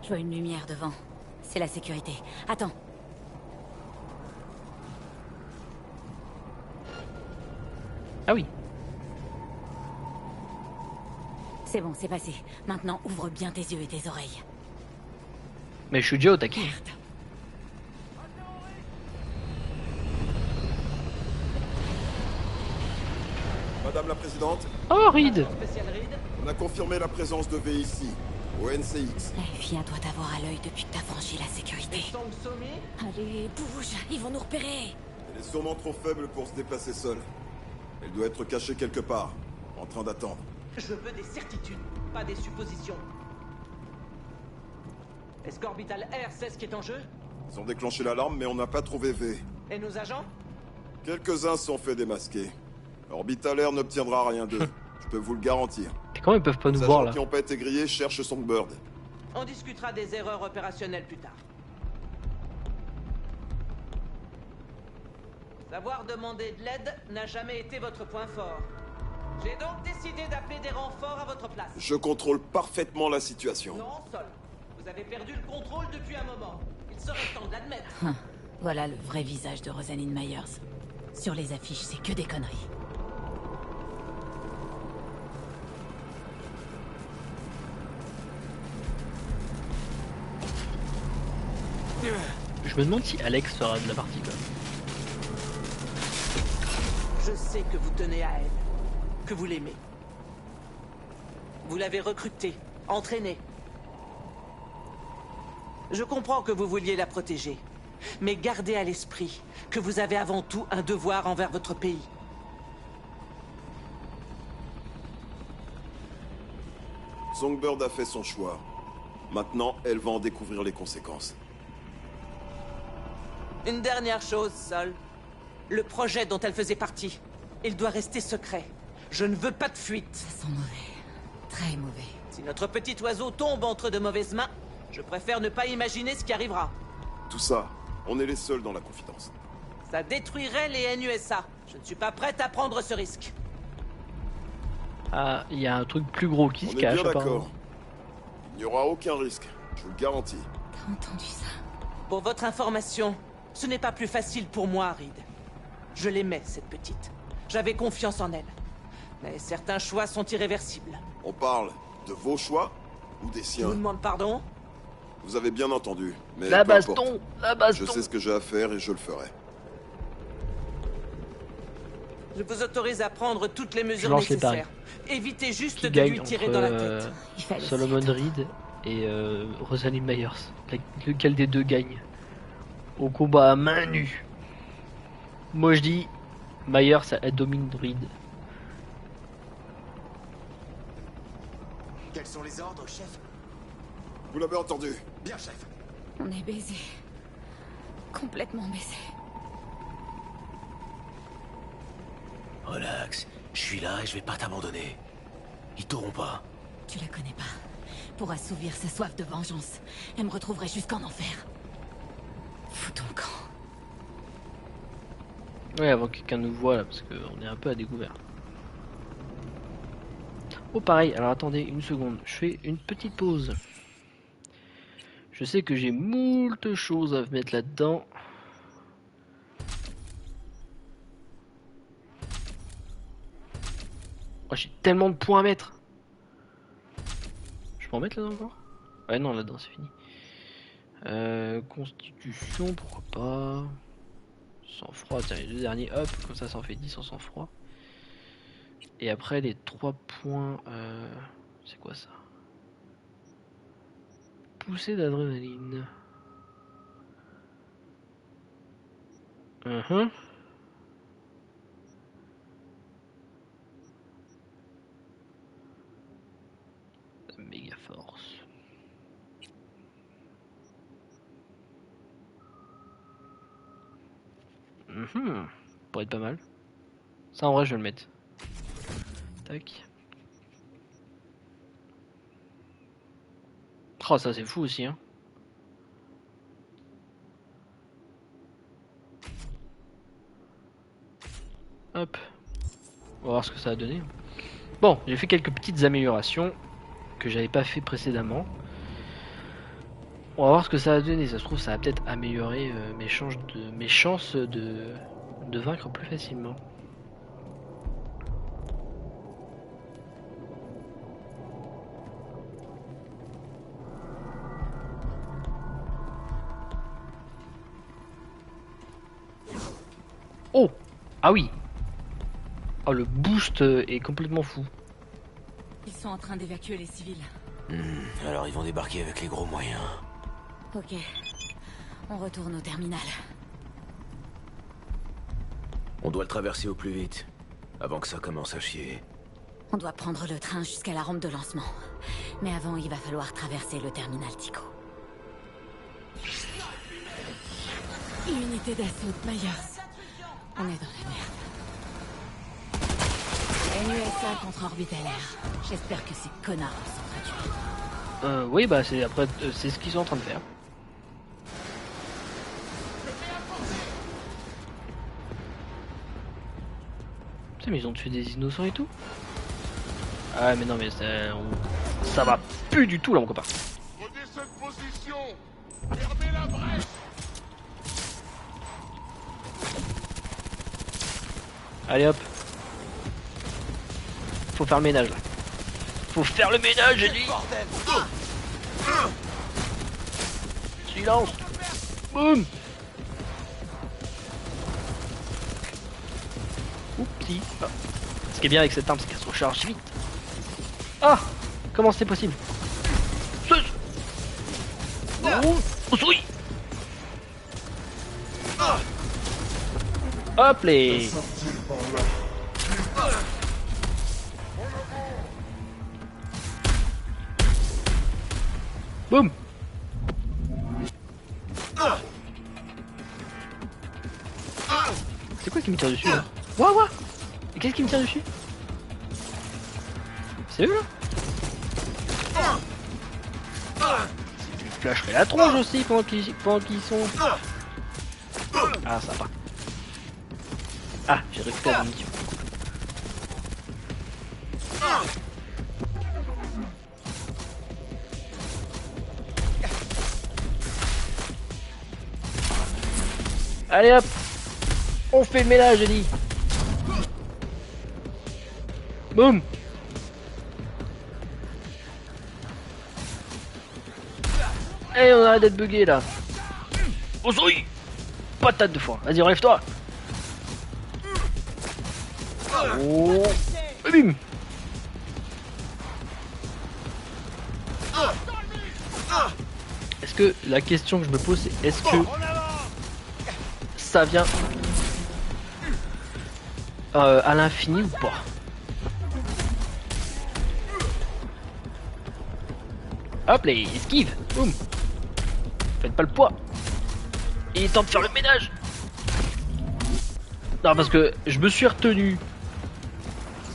Je vois une lumière devant. C'est la sécurité. Attends. Ah oui. C'est bon, c'est passé. Maintenant, ouvre bien tes yeux et tes oreilles. Mais je suis déjà au taquet. Madame la Présidente. Oh, Reed. On a confirmé la présence de V ici, au NCX. La FIA doit t'avoir à l'œil depuis que t'as franchi la sécurité. Allez, bouge, ils vont nous repérer. Elle est sûrement trop faible pour se déplacer seule. Elle doit être cachée quelque part, en train d'attendre. Je veux des certitudes, pas des suppositions. Est-ce qu'Orbital Air sait ce qui est en jeu? Ils ont déclenché l'alarme, mais on n'a pas trouvé V. Et nos agents? Quelques-uns se sont fait démasquer. Orbital Air n'obtiendra rien d'eux. Je peux vous le garantir. Comment ils peuvent pas nous Les voir agents là? qui n'ont pas été grillés cherchent Songbird. On discutera des erreurs opérationnelles plus tard. Savoir demander de l'aide n'a jamais été votre point fort. J'ai donc décidé d'appeler des renforts à votre place. Je contrôle parfaitement la situation. Non, Sol. Vous avez perdu le contrôle depuis un moment. Il serait temps de l'admettre. Voilà le vrai visage de Rosalind Myers. Sur les affiches, c'est que des conneries. Je me demande si Alex sera de la partie quoi. Je sais que vous tenez à elle, que vous l'aimez. Vous l'avez recrutée, entraînée. Je comprends que vous vouliez la protéger, mais gardez à l'esprit que vous avez avant tout un devoir envers votre pays. Songbird a fait son choix. Maintenant, elle va en découvrir les conséquences. Une dernière chose, Sol. Le projet dont elle faisait partie, il doit rester secret. Je ne veux pas de fuite. Ça sent mauvais. Très mauvais. Si notre petit oiseau tombe entre de mauvaises mains, je préfère ne pas imaginer ce qui arrivera. Tout ça, on est les seuls dans la confidence. Ça détruirait les NUSA. Je ne suis pas prête à prendre ce risque. Ah, il y a un truc plus gros qui se On est cache bien apparemment. d'accord. Il n'y aura aucun risque, je vous le garantis. T'as entendu ça? Pour votre information, ce n'est pas plus facile pour moi, Reed. Je l'aimais, cette petite. J'avais confiance en elle. Mais certains choix sont irréversibles. On parle de vos choix ou des Je siens? vous demande pardon? Vous avez bien entendu, mais La peu importe. baston, la baston. Je sais ce que j'ai à faire et je le ferai. Je vous autorise à prendre toutes les Je mesures lance les nécessaires. Évitez juste Qui de gagne lui tirer entre dans la tête. Solomon Reed et Rosalind Myers. Lequel des deux gagne au combat à main nue? Moi je dis Myers elle domine Reed. Quels sont les ordres, chef? Vous l'avez entendu. Bien, chef. On est baisés. Complètement baisés. Relax, je suis là et je vais pas t'abandonner. Ils t'auront pas. Tu la connais pas. Pour assouvir sa soif de vengeance, elle me retrouverait jusqu'en enfer. Fous ton camp. Ouais, avant que quelqu'un nous voit là, parce qu'on est un peu à découvert. Oh pareil, alors attendez une seconde, je fais une petite pause. Je sais que j'ai moult choses à mettre là-dedans. Oh, j'ai tellement de points à mettre. Je peux en mettre là-dedans encore? Ouais non, là-dedans c'est fini. Constitution, pourquoi pas. Sang-froid, tiens les deux derniers, hop, comme ça en fait 10 en sang-froid. Et après les 3 points, c'est quoi ça? Poussée d'adrénaline. Méga force. Pourrait être pas mal. Ça en vrai je vais le mettre. Tac. Oh ça c'est fou aussi hein. Hop. On va voir ce que ça a donné. Bon, j'ai fait quelques petites améliorations que j'avais pas fait précédemment. On va voir ce que ça va donner. Ça se trouve, ça va peut-être améliorer mes chances de vaincre plus facilement. Oh! Ah oui! Oh, le boost est complètement fou. Ils sont en train d'évacuer les civils. Alors ils vont débarquer avec les gros moyens. Ok. On retourne au terminal. On doit le traverser au plus vite, avant que ça commence à chier. On doit prendre le train jusqu'à la rampe de lancement. Mais avant, il va falloir traverser le terminal Tico. Unité d'assaut de Myers. On est dans la merde. NUSA contre Orbital Air. J'espère que ces connards sont traduits. Oui, bah c'est après, c'est ce qu'ils sont en train de faire. Putain, mais ils ont tué des innocents et tout. Ah mais non mais ça va plus du tout là mon copain. Prenez cette position. Fermez la brèche. Allez hop. Faut faire le ménage là. Faut faire le ménage, j'ai dit. Silence. Boum. Oupsie. Ah. Ce qui est bien avec cette arme, c'est qu'elle se recharge vite. Ah. Comment c'est possible? Oh, oui. Hop les. Boum. C'est quoi qui me tire dessus là? Ouah. Et qu'est-ce qui me tire dessus? C'est eux là? Je lui flasherai la tronche aussi pendant qu'ils sont... Ah ça va. Ah, j'ai récupéré la munition. Allez hop, on fait le ménage, j'ai dit. Boum. Et on arrête d'être bugué là. Oh oui. Patate de foin. Vas-y, relève-toi. Oh. Et bim. Est-ce que la question que je me pose c'est est-ce que ça vient à l'infini ou pas? Hop les esquive. Boum. Faites pas le poids. Il est temps de faire le ménage. Non parce que je me suis retenu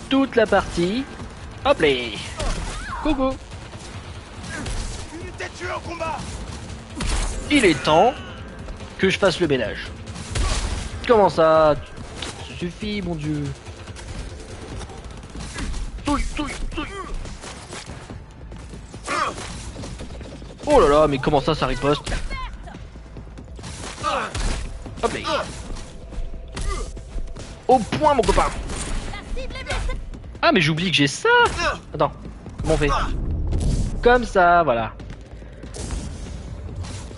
toute la partie. Hop les. Coucou. Unité tuée au combat. Il est temps que je fasse le ménage. Comment ça? Ça suffit mon dieu. Touille. Oh là là, mais comment ça riposte? Hop là. Au point mon copain. Ah mais j'oublie que j'ai ça. Attends, comment on fait? Comme ça, voilà.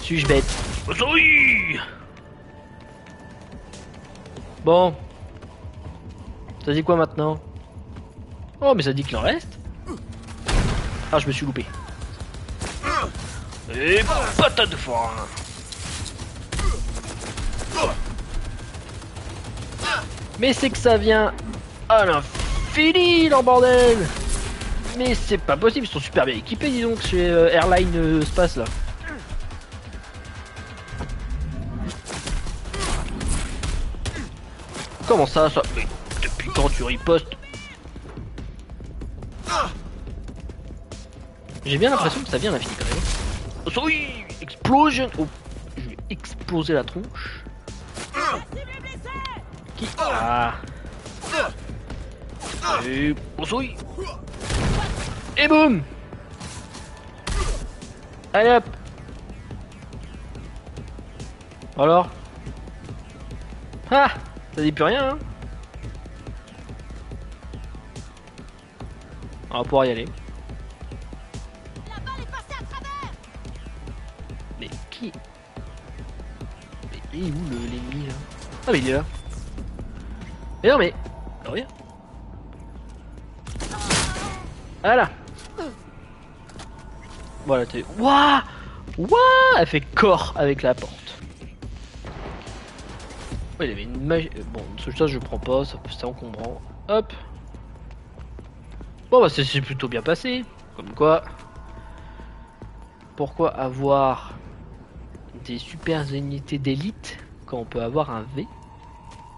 Suis-je bête? Oui. Bon. Ça dit quoi maintenant? Oh mais ça dit qu'il en reste. Ah je me suis loupé. Et patate de foin. Mais c'est que ça vient à l'infini leur bordel. Mais c'est pas possible, ils sont super bien équipés dis donc chez Airline Space là. Comment ça mais depuis quand tu ripostes? J'ai bien l'impression que ça vient à l'infini quand même. Oh oui, explosion. Oh, je vais exploser la tronche. Qui? Ah. Et oh oui. Et boum. Allez hop. Alors? Ah! Ça dit plus rien, hein? On va pouvoir y aller. Mais qui? Mais il est où l'ennemi là? Ah mais il est là. Mais non mais... Oh, rien. Voilà. Voilà, t'es... Wouah! Wouah! Elle fait corps avec la porte. Ouais, il avait une magie... Bon, ça je prends pas, c'est encombrant. Hop. Bon bah c'est plutôt bien passé. Comme quoi... Pourquoi avoir des super unités d'élite quand on peut avoir un V?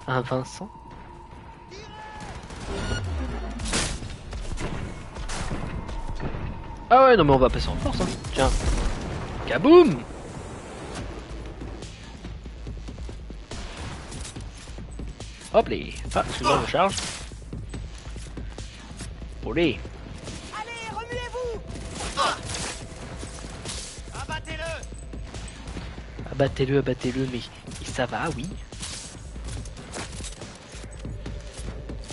Un Vincent? Ah ouais, non mais on va passer en force, hein. Tiens. Kaboum! Hop les. Ah, excusez-moi, je charge. Olé. Allez, remuez-vous. Abattez-le. Abattez-le, abattez-le, mais ça va, oui.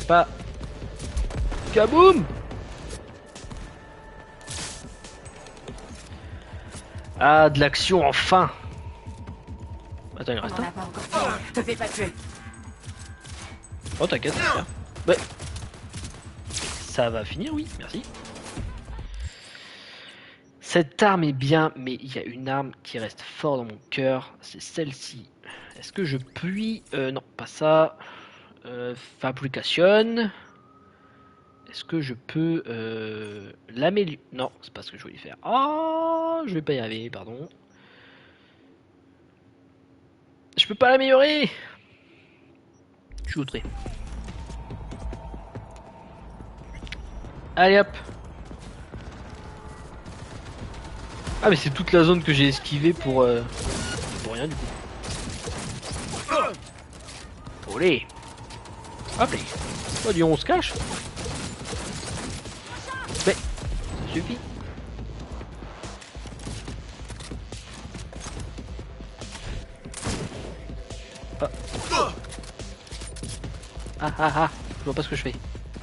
Pas. Kaboum! Ah, de l'action, enfin! Attends, il reste un. Te fais pas tuer. Oh, t'inquiète, ouais. Ça va finir, oui, merci. Cette arme est bien, mais il y a une arme qui reste fort dans mon cœur, c'est celle-ci. Est-ce que je puis... non, pas ça. Fabrication. Est-ce que je peux l'améliorer? Non, c'est pas ce que je voulais faire. Oh, je vais pas y arriver, pardon. Je peux pas l'améliorer. Je suis outré. Allez hop. Ah mais c'est toute la zone que j'ai esquivée pour rien du coup. Olé. Hop là. Oh dis on se cache. Mais ça suffit. Ah, je vois pas ce que je fais.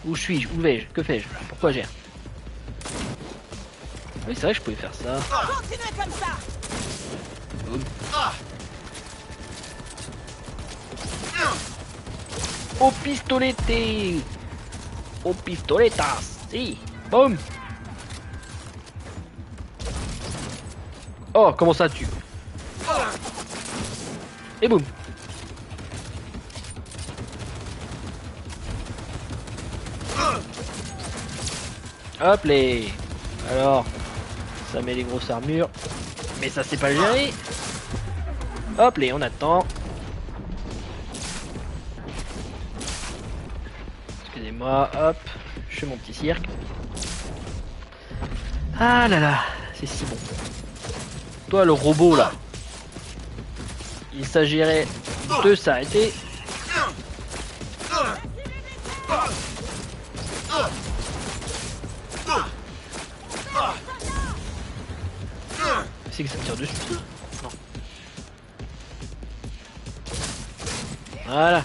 Où suis-je? Où vais-je? Que fais-je? Pourquoi j'ai? Oui, c'est vrai que je pouvais faire ça. Continuez comme ça. Au pistolete! Au pistoletas! Si! Boum! Oh, comment ça tue? Et boum! Hop les. Alors, ça met les grosses armures, mais ça c'est pas le gérer. Hop les, on attend. Excusez-moi, hop, je fais mon petit cirque. Ah là là, c'est si bon. Toi le robot là, il s'agirait de s'arrêter. C'est que ça me tire dessus ça? Non. Voilà.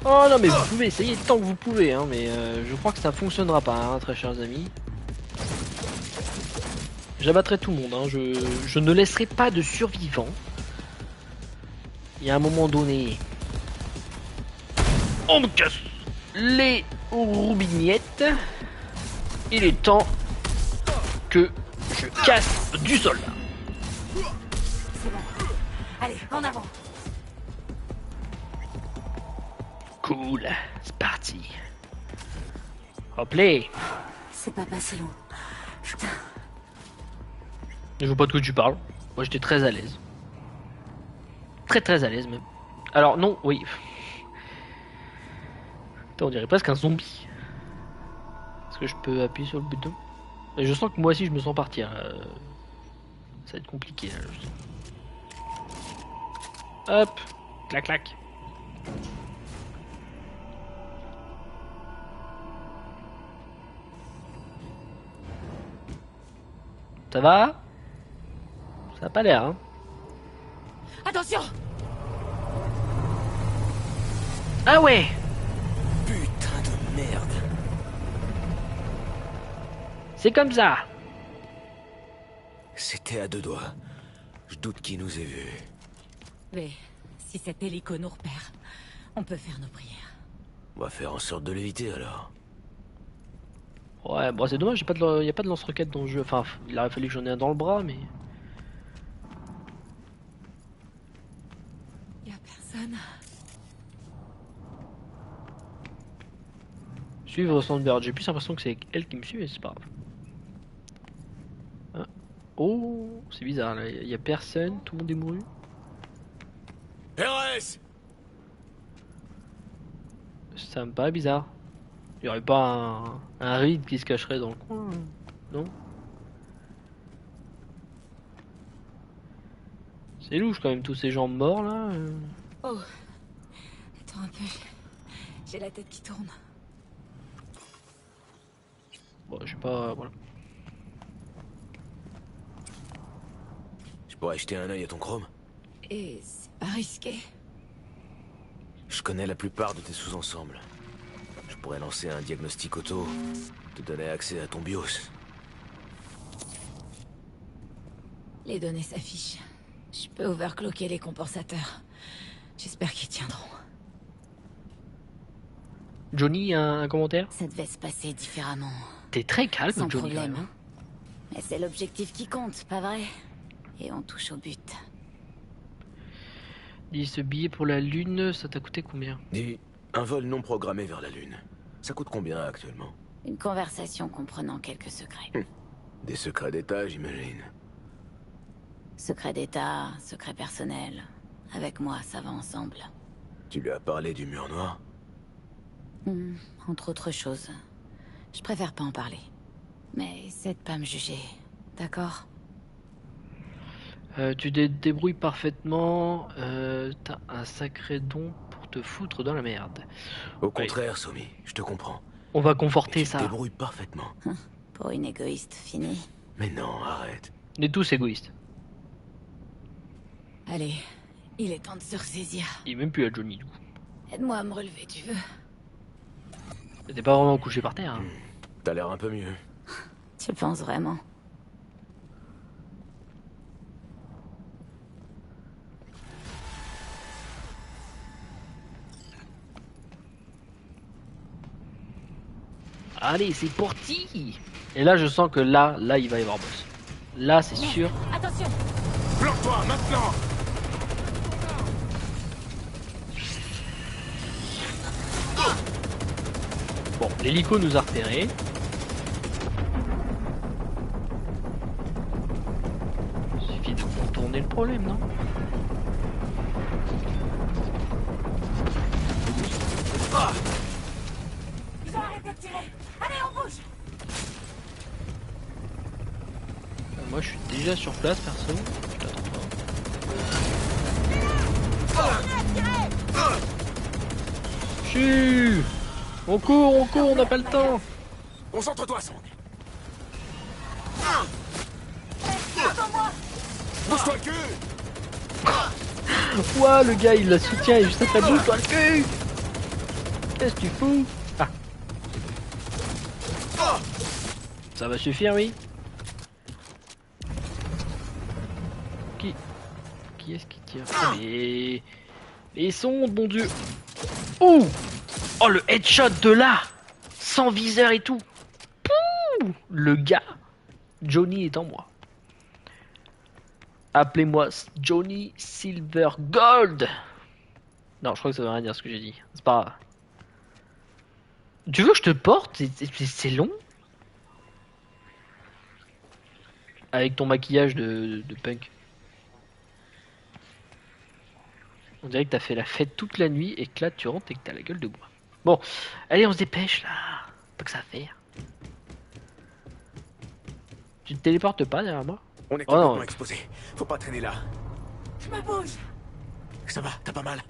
Oh non mais vous pouvez essayer tant que vous pouvez hein, mais je crois que ça fonctionnera pas hein, très chers amis. J'abattrai tout le monde hein, je ne laisserai pas de survivants. Il y a un moment donné. On me casse les roubignettes. Il est temps que je casse du soldat. C'est bon. Allez, en avant. Cool, c'est parti. Hop là. C'est pas passé long. Putain. Je vois pas de quoi tu parles. Moi j'étais très à l'aise. Très à l'aise même. Alors non, oui. Attends, on dirait presque un zombie. Est-ce que je peux appuyer sur le bouton? Et je sens que moi aussi je me sens partir. Ça va être compliqué là. Hop, clac clac. Ça va? Ça a pas l'air hein. Attention! Ah ouais! Putain de merde. C'est comme ça. C'était à deux doigts. Je doute qu'il nous ait vus. Mais si cet hélico nous repère, on peut faire nos prières. On va faire en sorte de l'éviter alors. Ouais, bon c'est dommage, il n'y a pas de lance-roquette dans le jeu. Enfin, il aurait fallu que j'en ai un dans le bras, mais... Y a personne. Suivre Sandberg, j'ai plus l'impression que c'est elle qui me suit, mais c'est pas grave. Ah. Oh, c'est bizarre là, il y a personne, tout le monde est mouru. RS! Ça me paraît bizarre. Il y aurait pas un Reed qui se cacherait dans le coin, non? C'est louche quand même, tous ces gens morts là. Oh, attends un peu, j'ai la tête qui tourne. Bon, je sais pas, voilà. Je pourrais jeter un œil à ton chrome? Et c'est pas risqué. Je connais la plupart de tes sous-ensembles. Je pourrais lancer un diagnostic auto, te donner accès à ton BIOS. Les données s'affichent. Je peux overclocker les compensateurs. J'espère qu'ils tiendront. Johnny, un commentaire? Ça devait se passer différemment. T'es très calme, Sans Johnny. problème. Hein. Mais c'est l'objectif qui compte, pas vrai? Et on touche au but. Dis, ce billet pour la Lune, ça t'a coûté combien? Dis, un vol non programmé vers la Lune. Ça coûte combien actuellement? Une conversation comprenant quelques secrets. Des secrets d'État, j'imagine. Secret d'État, secret personnel. Avec moi, ça va ensemble. Tu lui as parlé du mur noir? Entre autres choses. Je préfère pas en parler. Mais essaie de pas me juger, d'accord? Tu te débrouilles parfaitement. T'as un sacré don pour te foutre dans la merde. Au contraire, Somi, je te comprends. On va conforter ça. Tu te débrouilles parfaitement. Pour une égoïste finie. Mais non, arrête. On est tous égoïstes. Allez, il est temps de se ressaisir. Il est même plus à Johnny, du coup. Aide-moi à me relever, tu veux? T'es pas vraiment couché par terre. Hein. T'as l'air un peu mieux. Tu penses vraiment? Allez, c'est parti. Et là, je sens que là, il va y avoir boss. Là, c'est sûr. Attention! Planque-toi, maintenant! Bon, l'hélico nous a repérés. Il suffit de contourner le problème, non? Ils ont arrêté de tirer! Allez, on bouge! Moi, je suis déjà sur place, perso. Je t'attends pas. Chut! On court, on n'a pas le temps! Concentre-toi, Song! Bouge-toi le cul! Ouah, le gars, il la soutient et juste après, bouge-toi le cul! Qu'est-ce que tu fous? Ah! Ça va suffire, oui? Qui est-ce qui tire? Mais... Les sondes, mon dieu! Ouh! Oh, le headshot de là! Sans viseur et tout! Pouh! Le gars! Johnny est en moi. Appelez-moi Johnny Silver Gold! Non, je crois que ça veut rien dire ce que j'ai dit. C'est pas grave. Tu veux que je te porte? C'est long? Avec ton maquillage de punk. On dirait que t'as fait la fête toute la nuit et que là tu rentres et que t'as la gueule de bois. Bon, allez, on se dépêche là. Pas que ça à faire. Tu te téléportes pas derrière moi? On est complètement exposé. Faut pas traîner là. Je me bouge! Ça va, t'as pas mal?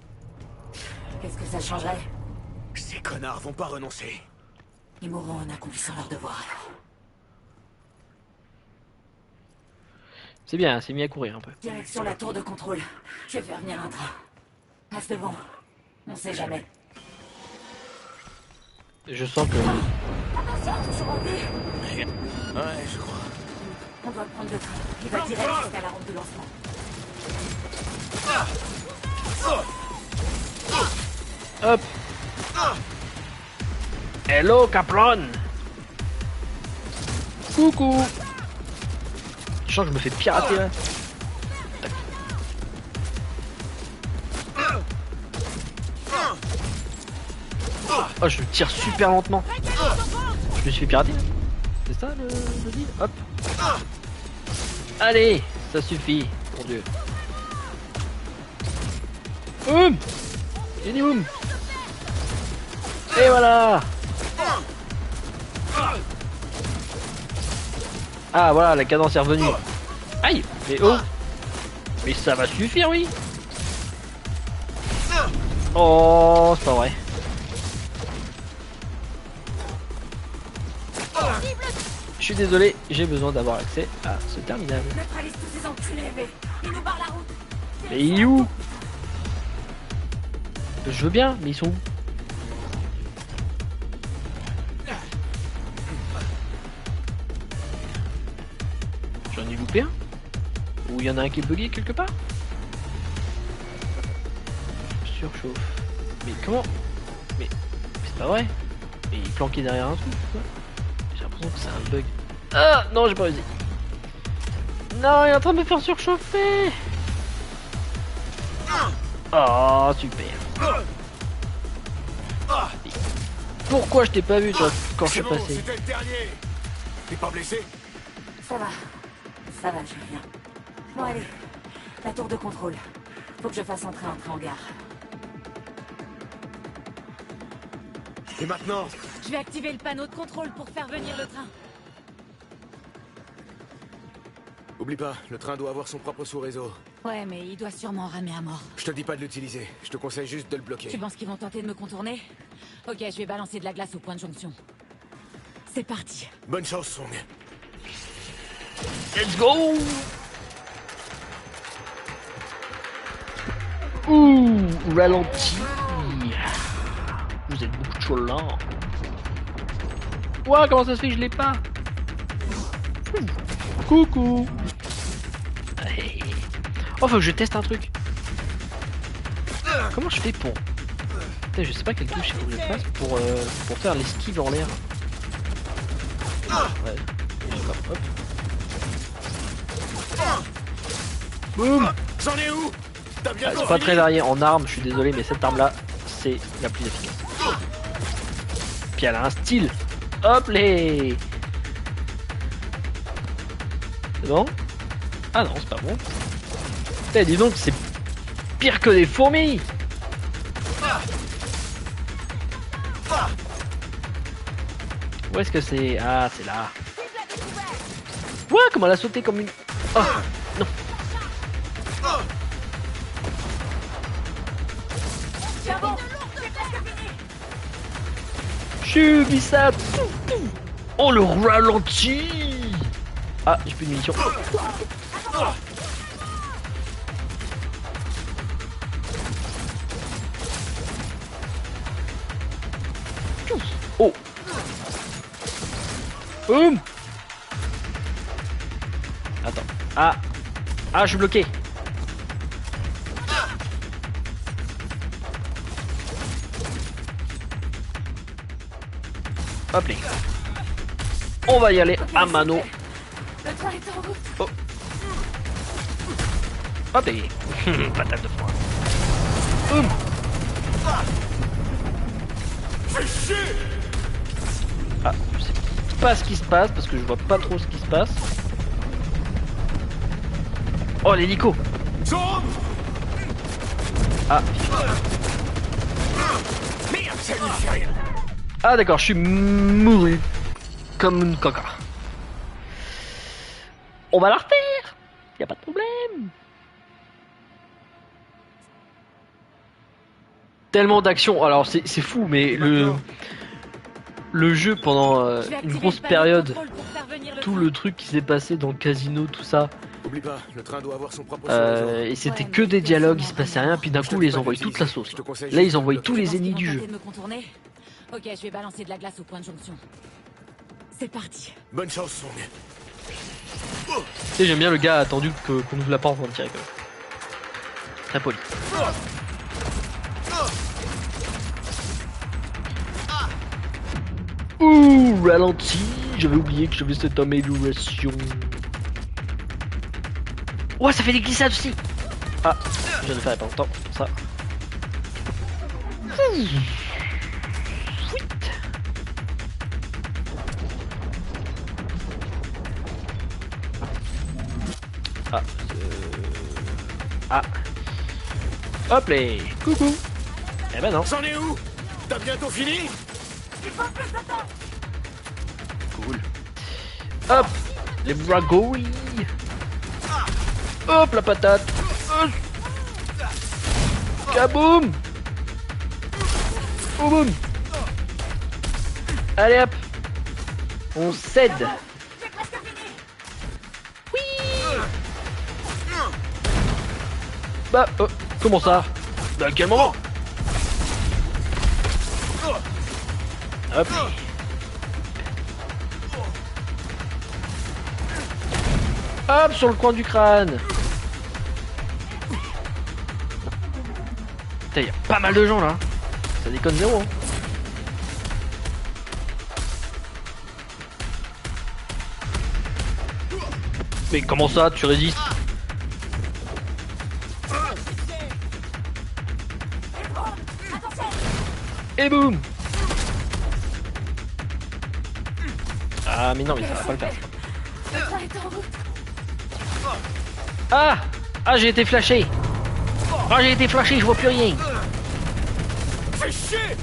Qu'est-ce que ça changerait? Ces connards vont pas renoncer. Ils mourront en accomplissant leur devoir. C'est bien, c'est mis à courir un peu. Direction la tour de contrôle. Je vais faire venir un train. Passe devant. On sait jamais. Je sens que... Attention, toujours en vie. Ouais, je crois. On doit prendre le train. Il va direct jusqu'à la rampe de lancement. Hop. Hello, Capron. Coucou. Je sens que je me fais pirater là. Oh, je tire super lentement. Je me suis fait pirater. C'est ça le deal? Hop. Allez, ça suffit, mon dieu. Boum. Et boum. Et voilà. Ah voilà, la cadence est revenue. Aïe. Mais oh. Mais ça va suffire, oui. Oh, c'est pas vrai. Je suis désolé, j'ai besoin d'avoir accès à ce terminal. Neutralise tous ces enculés, mais ils nous barrent la route. Mais il est où? Je veux bien, mais ils sont où? J'en ai loupé un? Ou il y en a un qui est bugué quelque part? Surchauffe. Mais comment? Mais c'est pas vrai. Mais il est planqué derrière un truc, quoi. J'ai l'impression que c'est un bug. Ah non, j'ai pas réussi. Non, il est en train de me faire surchauffer. Oh, super. Pourquoi je t'ai pas vu, toi, quand je suis passé? C'était le dernier. T'es pas blessé? Ça va, je viens. Bon allez, la tour de contrôle. Faut que je fasse entrer un train en gare. Et maintenant? Je vais activer le panneau de contrôle pour faire venir le train. Oublie pas, le train doit avoir son propre sous-réseau. Ouais, mais il doit sûrement ramer à mort. Je te dis pas de l'utiliser, je te conseille juste de le bloquer. Tu penses qu'ils vont tenter de me contourner? Ok, je vais balancer de la glace au point de jonction. C'est parti. Bonne chance, Song. Let's go. Ouh, ralenti. Vous êtes beaucoup trop lent. Ouah, comment ça se fait que je l'ai pas? Coucou. Hey. Oh, faut que je teste un truc. Comment je fais pour... Putain, je sais pas quelle touche il faut que je fasse pour faire l'esquive en l'air. Ouais. Hop. Boum. J'en ai où? T'as bien C'est pas très varié en arme, je suis désolé, mais cette arme là, c'est la plus efficace. Puis elle a un style. Hop les. C'est bon? Ah non, c'est pas bon. Putain, dis donc, c'est pire que des fourmis. Où est-ce que c'est? Ah, c'est là. Ouais, comment elle a sauté comme une... Oh, non. Subis ça. Oh, le ralenti. Ah, j'ai plus de munitions. Oh. Boum. Attends. Ah. Ah, je suis bloqué. Hop les. On va y aller à mano. Oh. Hop les. Patate de foin. Boum. Ah, je sais pas ce qui se passe parce que je vois pas trop ce qui se passe. Oh, l'hélico. Ah. Ah d'accord, je suis mouru comme une caca. On va la refaire. Y a pas de problème. Tellement d'action. Alors c'est fou, mais le jeu pendant une grosse période, tout le truc qui s'est passé dans le casino, tout ça, Oublie pas, le train doit avoir son propre Et c'était que des dialogues, il se passait rien, puis d'un coup ils envoient toute la sauce. Là ils envoient tous les ennemis du jeu. De me contourner. Ok, je vais balancer de la glace au point de jonction. C'est parti. Bonne chance, Song. Tu sais, j'aime bien le gars attendu qu'on ouvre la porte pour me tirer quand même. Très poli. Ouh, ralenti. J'avais oublié que j'avais cette amélioration. Ouais, ça fait des glissades aussi. Ah, je viens de faire il y a pas longtemps, ça. Ah, ah. Hop là. Coucou. Eh ben non. C'en est où? T'as bientôt fini? Cool. Hop, les bragouilles. Hop la patate. Kaboum. Oh boum. Allez hop. On cède. Oui. Bah, comment ça? À quel moment? Hop. Hop, sur le coin du crâne. Putain, y a pas mal de gens là. Ça déconne zéro. Hein. Mais comment ça, tu résistes? Et boum. Ah mais non, mais ça va pas le faire. Ah! Ah, j'ai été flashé! Ah, j'ai été flashé, je vois plus rien! Fais chier!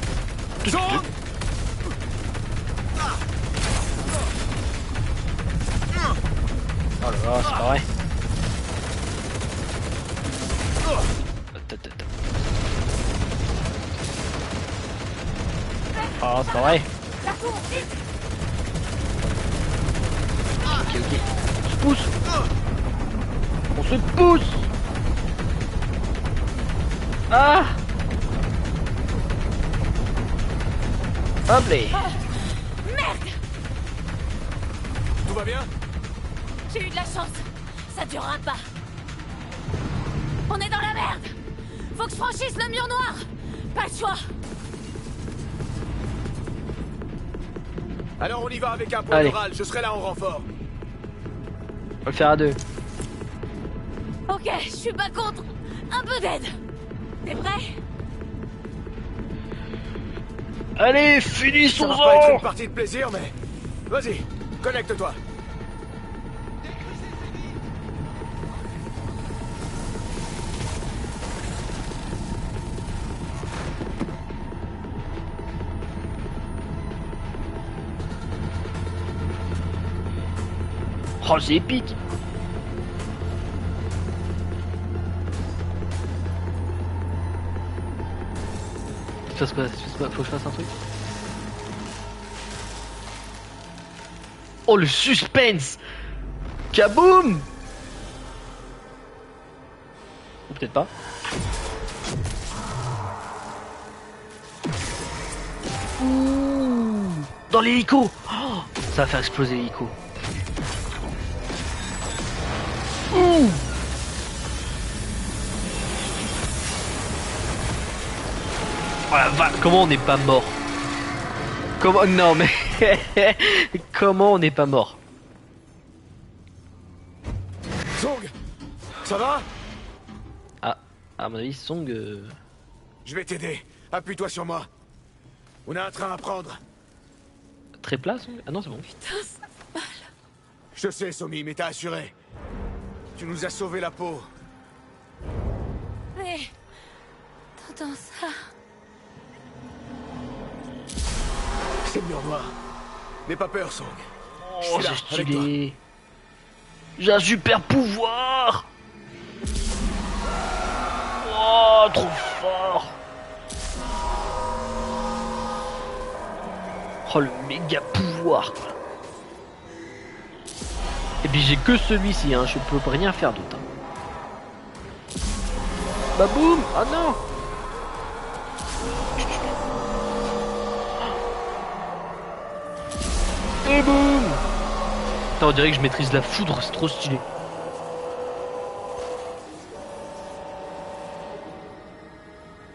Oh là là, c'est pas vrai! Oh, c'est pas vrai! Ok, ok. On se pousse! On se pousse! Ah! Hop là! Merde! Tout va bien? J'ai eu de la chance. Ça durera pas. On est dans la merde. Faut que je franchisse le mur noir. Pas le choix. Alors on y va avec un point oral, je serai là en renfort. On va le faire à deux. Ok, je suis pas contre. Un peu d'aide. T'es prêt? Allez, finissons-en! Ça va pas être une partie de plaisir, mais... Vas-y, connecte-toi. Oh, c'est épique! Faut que je fasse un truc. Oh le suspense! Kaboum! Ou peut-être pas. Ouh, dans l'hélico! Oh, ça va faire exploser l'hélico. Ouh! Oh la vache, comment on n'est pas mort? Comment... Non mais... Comment on n'est pas mort? Song, ça va? Ah, à mon avis, Song... Je vais t'aider. Appuie-toi sur moi. On a un train à prendre. Très plat, Song? Ah non, c'est bon. Putain, ça fait mal. Je sais, Somi, mais t'as assuré. Tu nous as sauvé la peau. Mais... T'entends ça? C'est le mur noir. N'aie pas peur, Song. Oh, c'est stylé. J'ai un super pouvoir. Oh, trop fort. Oh, le méga pouvoir, quoi. Et puis j'ai que celui-ci, hein, je peux rien faire d'autre. Hein. Bah boum. Ah non. Et boum. Attends, on dirait que je maîtrise la foudre, c'est trop stylé.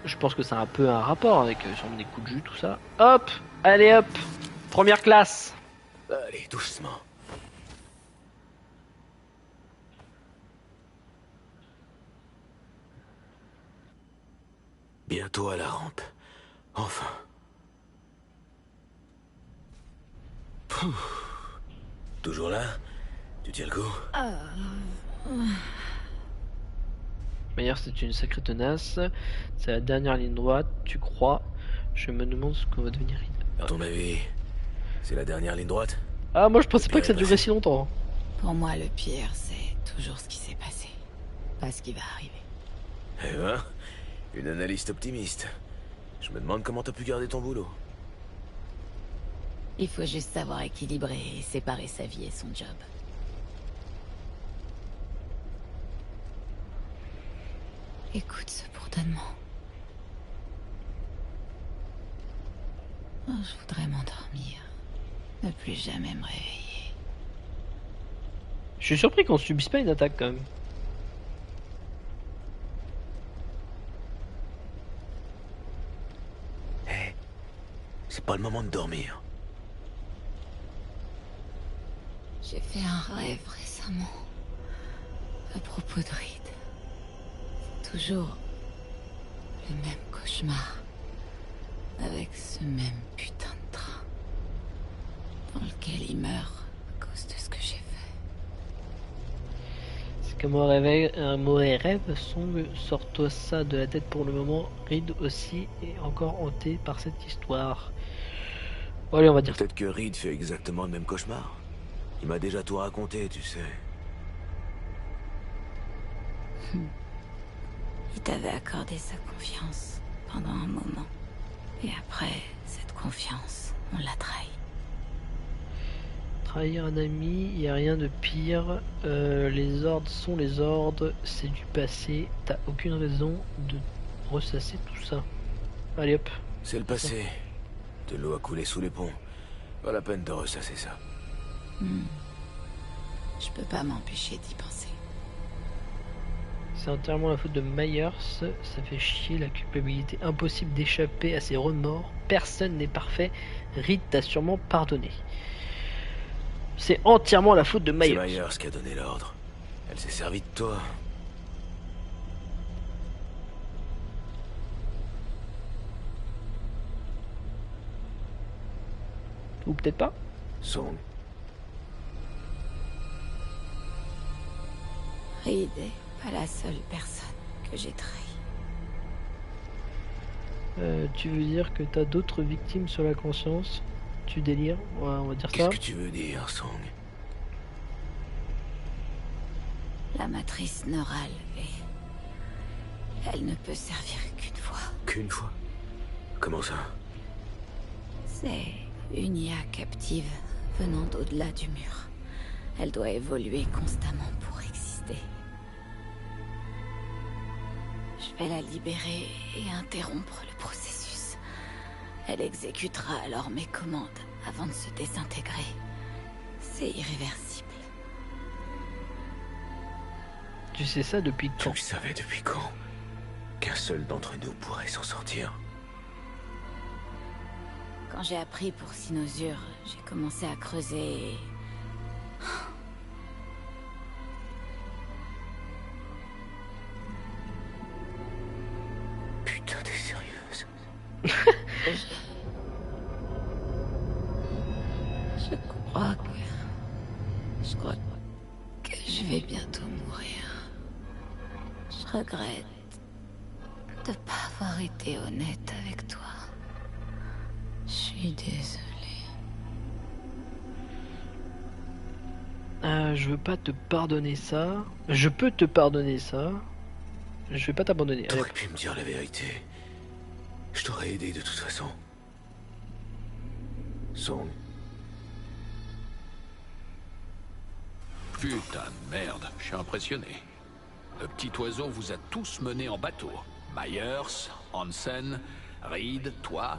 Je pense que c'est un peu un rapport avec sûrement des coups de jus, tout ça. Hop. Allez hop. Première classe. Allez, doucement. Bientôt à la rampe. Enfin. Pouf. Toujours là? Tu tiens le coup? D'ailleurs, c'est une sacrée tenace. C'est la dernière ligne droite, tu crois? Je me demande ce qu'on va devenir. À ton avis, c'est la dernière ligne droite? Ah, moi je pensais pas que ça durait si longtemps. Pour moi, le pire, c'est toujours ce qui s'est passé. Pas ce qui va arriver. Eh ben, une analyste optimiste. Je me demande comment t'as pu garder ton boulot. Il faut juste savoir équilibrer et séparer sa vie et son job. Écoute ce bourdonnement. Oh, je voudrais m'endormir. Ne plus jamais me réveiller. Je suis surpris qu'on subisse pas une attaque quand même. Hé, c'est pas le moment de dormir. J'ai fait un rêve récemment. À propos de Reed. C'est toujours le même cauchemar. Avec ce même putain de train. Dans lequel il meurt à cause de ce que j'ai fait. C'est que un mauvais rêve, Song, sors-toi ça de la tête pour le moment. Reed aussi est encore hanté par cette histoire. Bon, allez, on va dire. Peut-être que Reed fait exactement le même cauchemar. Il m'a déjà tout raconté, tu sais. Il t'avait accordé sa confiance pendant un moment. Et après, cette confiance, on l'a trahi. Trahir un ami, il n'y a rien de pire. Les ordres sont les ordres, c'est du passé. T'as aucune raison de ressasser tout ça. Allez hop. C'est le passé. De l'eau a coulé sous les ponts. Pas la peine de ressasser ça. Je peux pas m'empêcher d'y penser. C'est entièrement la faute de Myers. Ça fait chier, la culpabilité. Impossible d'échapper à ses remords. Personne n'est parfait. Reed t'a sûrement pardonné. C'est entièrement la faute de Myers. C'est Myers qui a donné l'ordre. Elle s'est servie de toi. Ou peut-être pas. Song. Reed est pas la seule personne que j'ai trahi. Tu veux dire que t'as d'autres victimes sur la conscience? Tu délires? Ouais, on va dire ça. Qu'est-ce que tu veux dire, Song? La matrice neurale elle ne peut servir qu'une fois. Qu'une fois? Comment ça? C'est une IA captive venant d'au-delà du mur. Elle doit évoluer constamment pour exister. Je vais la libérer et interrompre le processus. Elle exécutera alors mes commandes avant de se désintégrer. C'est irréversible. Tu sais ça depuis quand? Tu savais depuis quand qu'un seul d'entre nous pourrait s'en sortir? Quand j'ai appris pour Sinosure, j'ai commencé à creuser et... Putain, t'es sérieuse? Je crois que je vais bientôt mourir. Je regrette de pas avoir été honnête avec toi. Je suis désolée. Je veux pas te pardonner ça. Je peux te pardonner ça. Je vais pas t'abandonner. T'aurais pu me dire la vérité. Je t'aurais aidé de toute façon. Song. Putain de merde, je suis impressionné. Le petit oiseau vous a tous menés en bateau. Myers, Hansen, Reed, toi.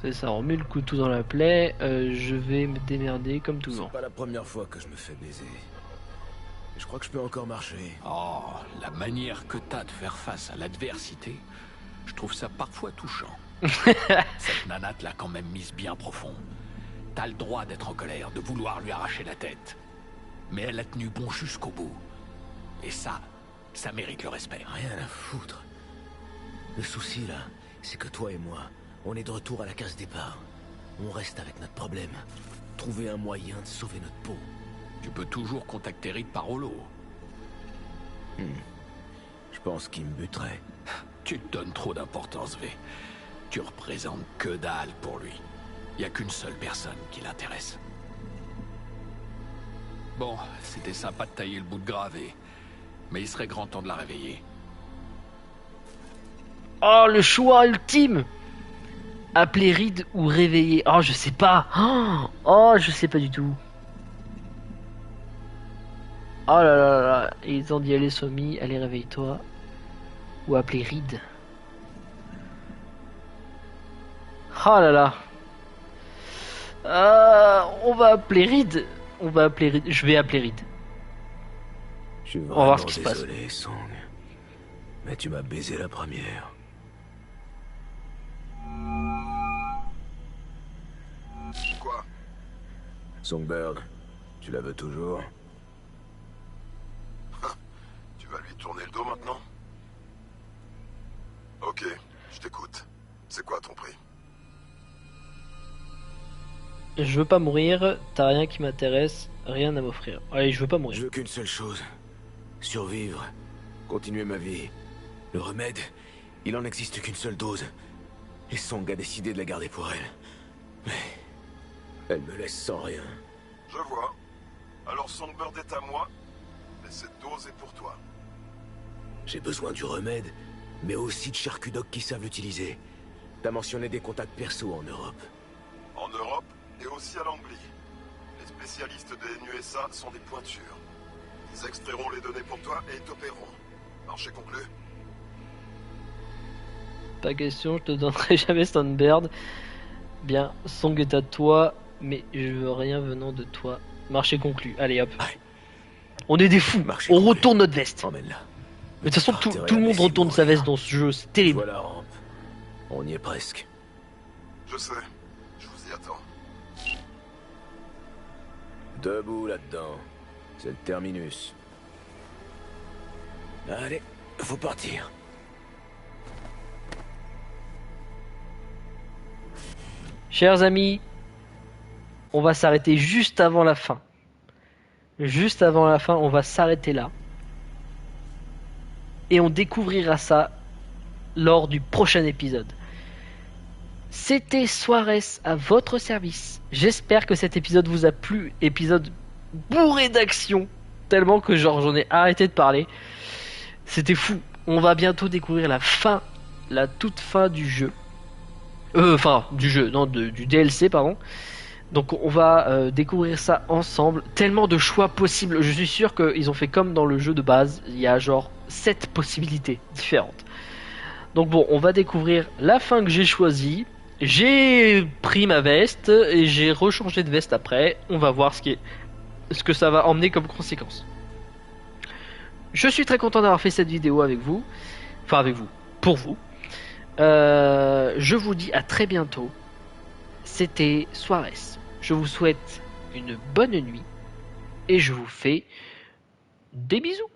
C'est ça, on met le couteau dans la plaie, je vais me démerder comme toujours. C'est pas la première fois que je me fais baiser. Je crois que je peux encore marcher. Oh, la manière que t'as de faire face à l'adversité, je trouve ça parfois touchant. Cette nanate l'a quand même mise bien profond. T'as le droit d'être en colère, de vouloir lui arracher la tête. Mais elle a tenu bon jusqu'au bout. Et ça mérite le respect. Rien à foutre. Le souci, là, c'est que toi et moi, on est de retour à la case départ. On reste avec notre problème. Trouver un moyen de sauver notre peau. Tu peux toujours contacter Reed par holo. Je pense qu'il me buterait. Tu te donnes trop d'importance, V. Tu représentes que dalle pour lui. Il n'y a qu'une seule personne qui l'intéresse. Bon, c'était sympa de tailler le bout de gravé. Mais il serait grand temps de la réveiller. Oh, le choix ultime! Appeler Reed ou réveiller? Oh, je sais pas. Oh, je sais pas du tout. Oh là là là. Ils ont dit allez, Somi, allez, réveille-toi. Ou appeler Reed. Oh là là. On va appeler Reed. Je vais appeler Reed. Je suis On va voir ce qui se passe. Désolé, Song. Mais tu m'as baisé la première. Quoi? Songbird, tu la veux toujours? Tu vas lui tourner le dos maintenant? Ok, je t'écoute. C'est quoi ton prix? Je veux pas mourir, t'as rien qui m'intéresse, rien à m'offrir. Allez, je veux pas mourir. Je veux qu'une seule chose. Survivre. Continuer ma vie. Le remède, il en existe qu'une seule dose. Et Song a décidé de la garder pour elle. Mais elle me laisse sans rien. Je vois. Alors Songbird est à moi, mais cette dose est pour toi. J'ai besoin du remède, mais aussi de charcudocs qui savent l'utiliser. T'as mentionné des contacts perso en Europe. En Europe et aussi à l'Anglie. Les spécialistes des NUSA sont des pointures. Ils extrairont les données pour toi et t'opéreront. Marché conclu. Pas question, je te donnerai jamais Songbird. Bien, Song est à toi, mais je veux rien venant de toi. Marché conclu, allez hop. Ouais. On est des fous, Marché on conclu. retourne notre veste. Emmène-la. Mais de toute façon, tout le monde retourne sa veste dans ce jeu, c'est terrible. Voilà la rampe. On y est presque. Je sais. Je vous y attends. Debout là-dedans. C'est le terminus. Allez, faut partir. Chers amis, on va s'arrêter juste avant la fin. Juste avant la fin, on va s'arrêter là. Et on découvrira ça lors du prochain épisode. C'était Suarez à votre service. J'espère que cet épisode vous a plu. Épisode bourré d'action. Tellement que j'en ai arrêté de parler. C'était fou. On va bientôt découvrir la fin, la toute fin du jeu. Du DLC, pardon. Donc on va découvrir ça ensemble. Tellement de choix possibles. Je suis sûr qu'ils ont fait comme dans le jeu de base. Il y a genre 7 possibilités différentes. Donc bon, on va découvrir la fin que j'ai choisie. J'ai pris ma veste et j'ai rechangé de veste après. On va voir ce que ça va emmener comme conséquence. Je suis très content d'avoir fait cette vidéo avec vous. Enfin avec vous, pour vous. Je vous dis à très bientôt. C'était Suarez. Je vous souhaite une bonne nuit et je vous fais des bisous.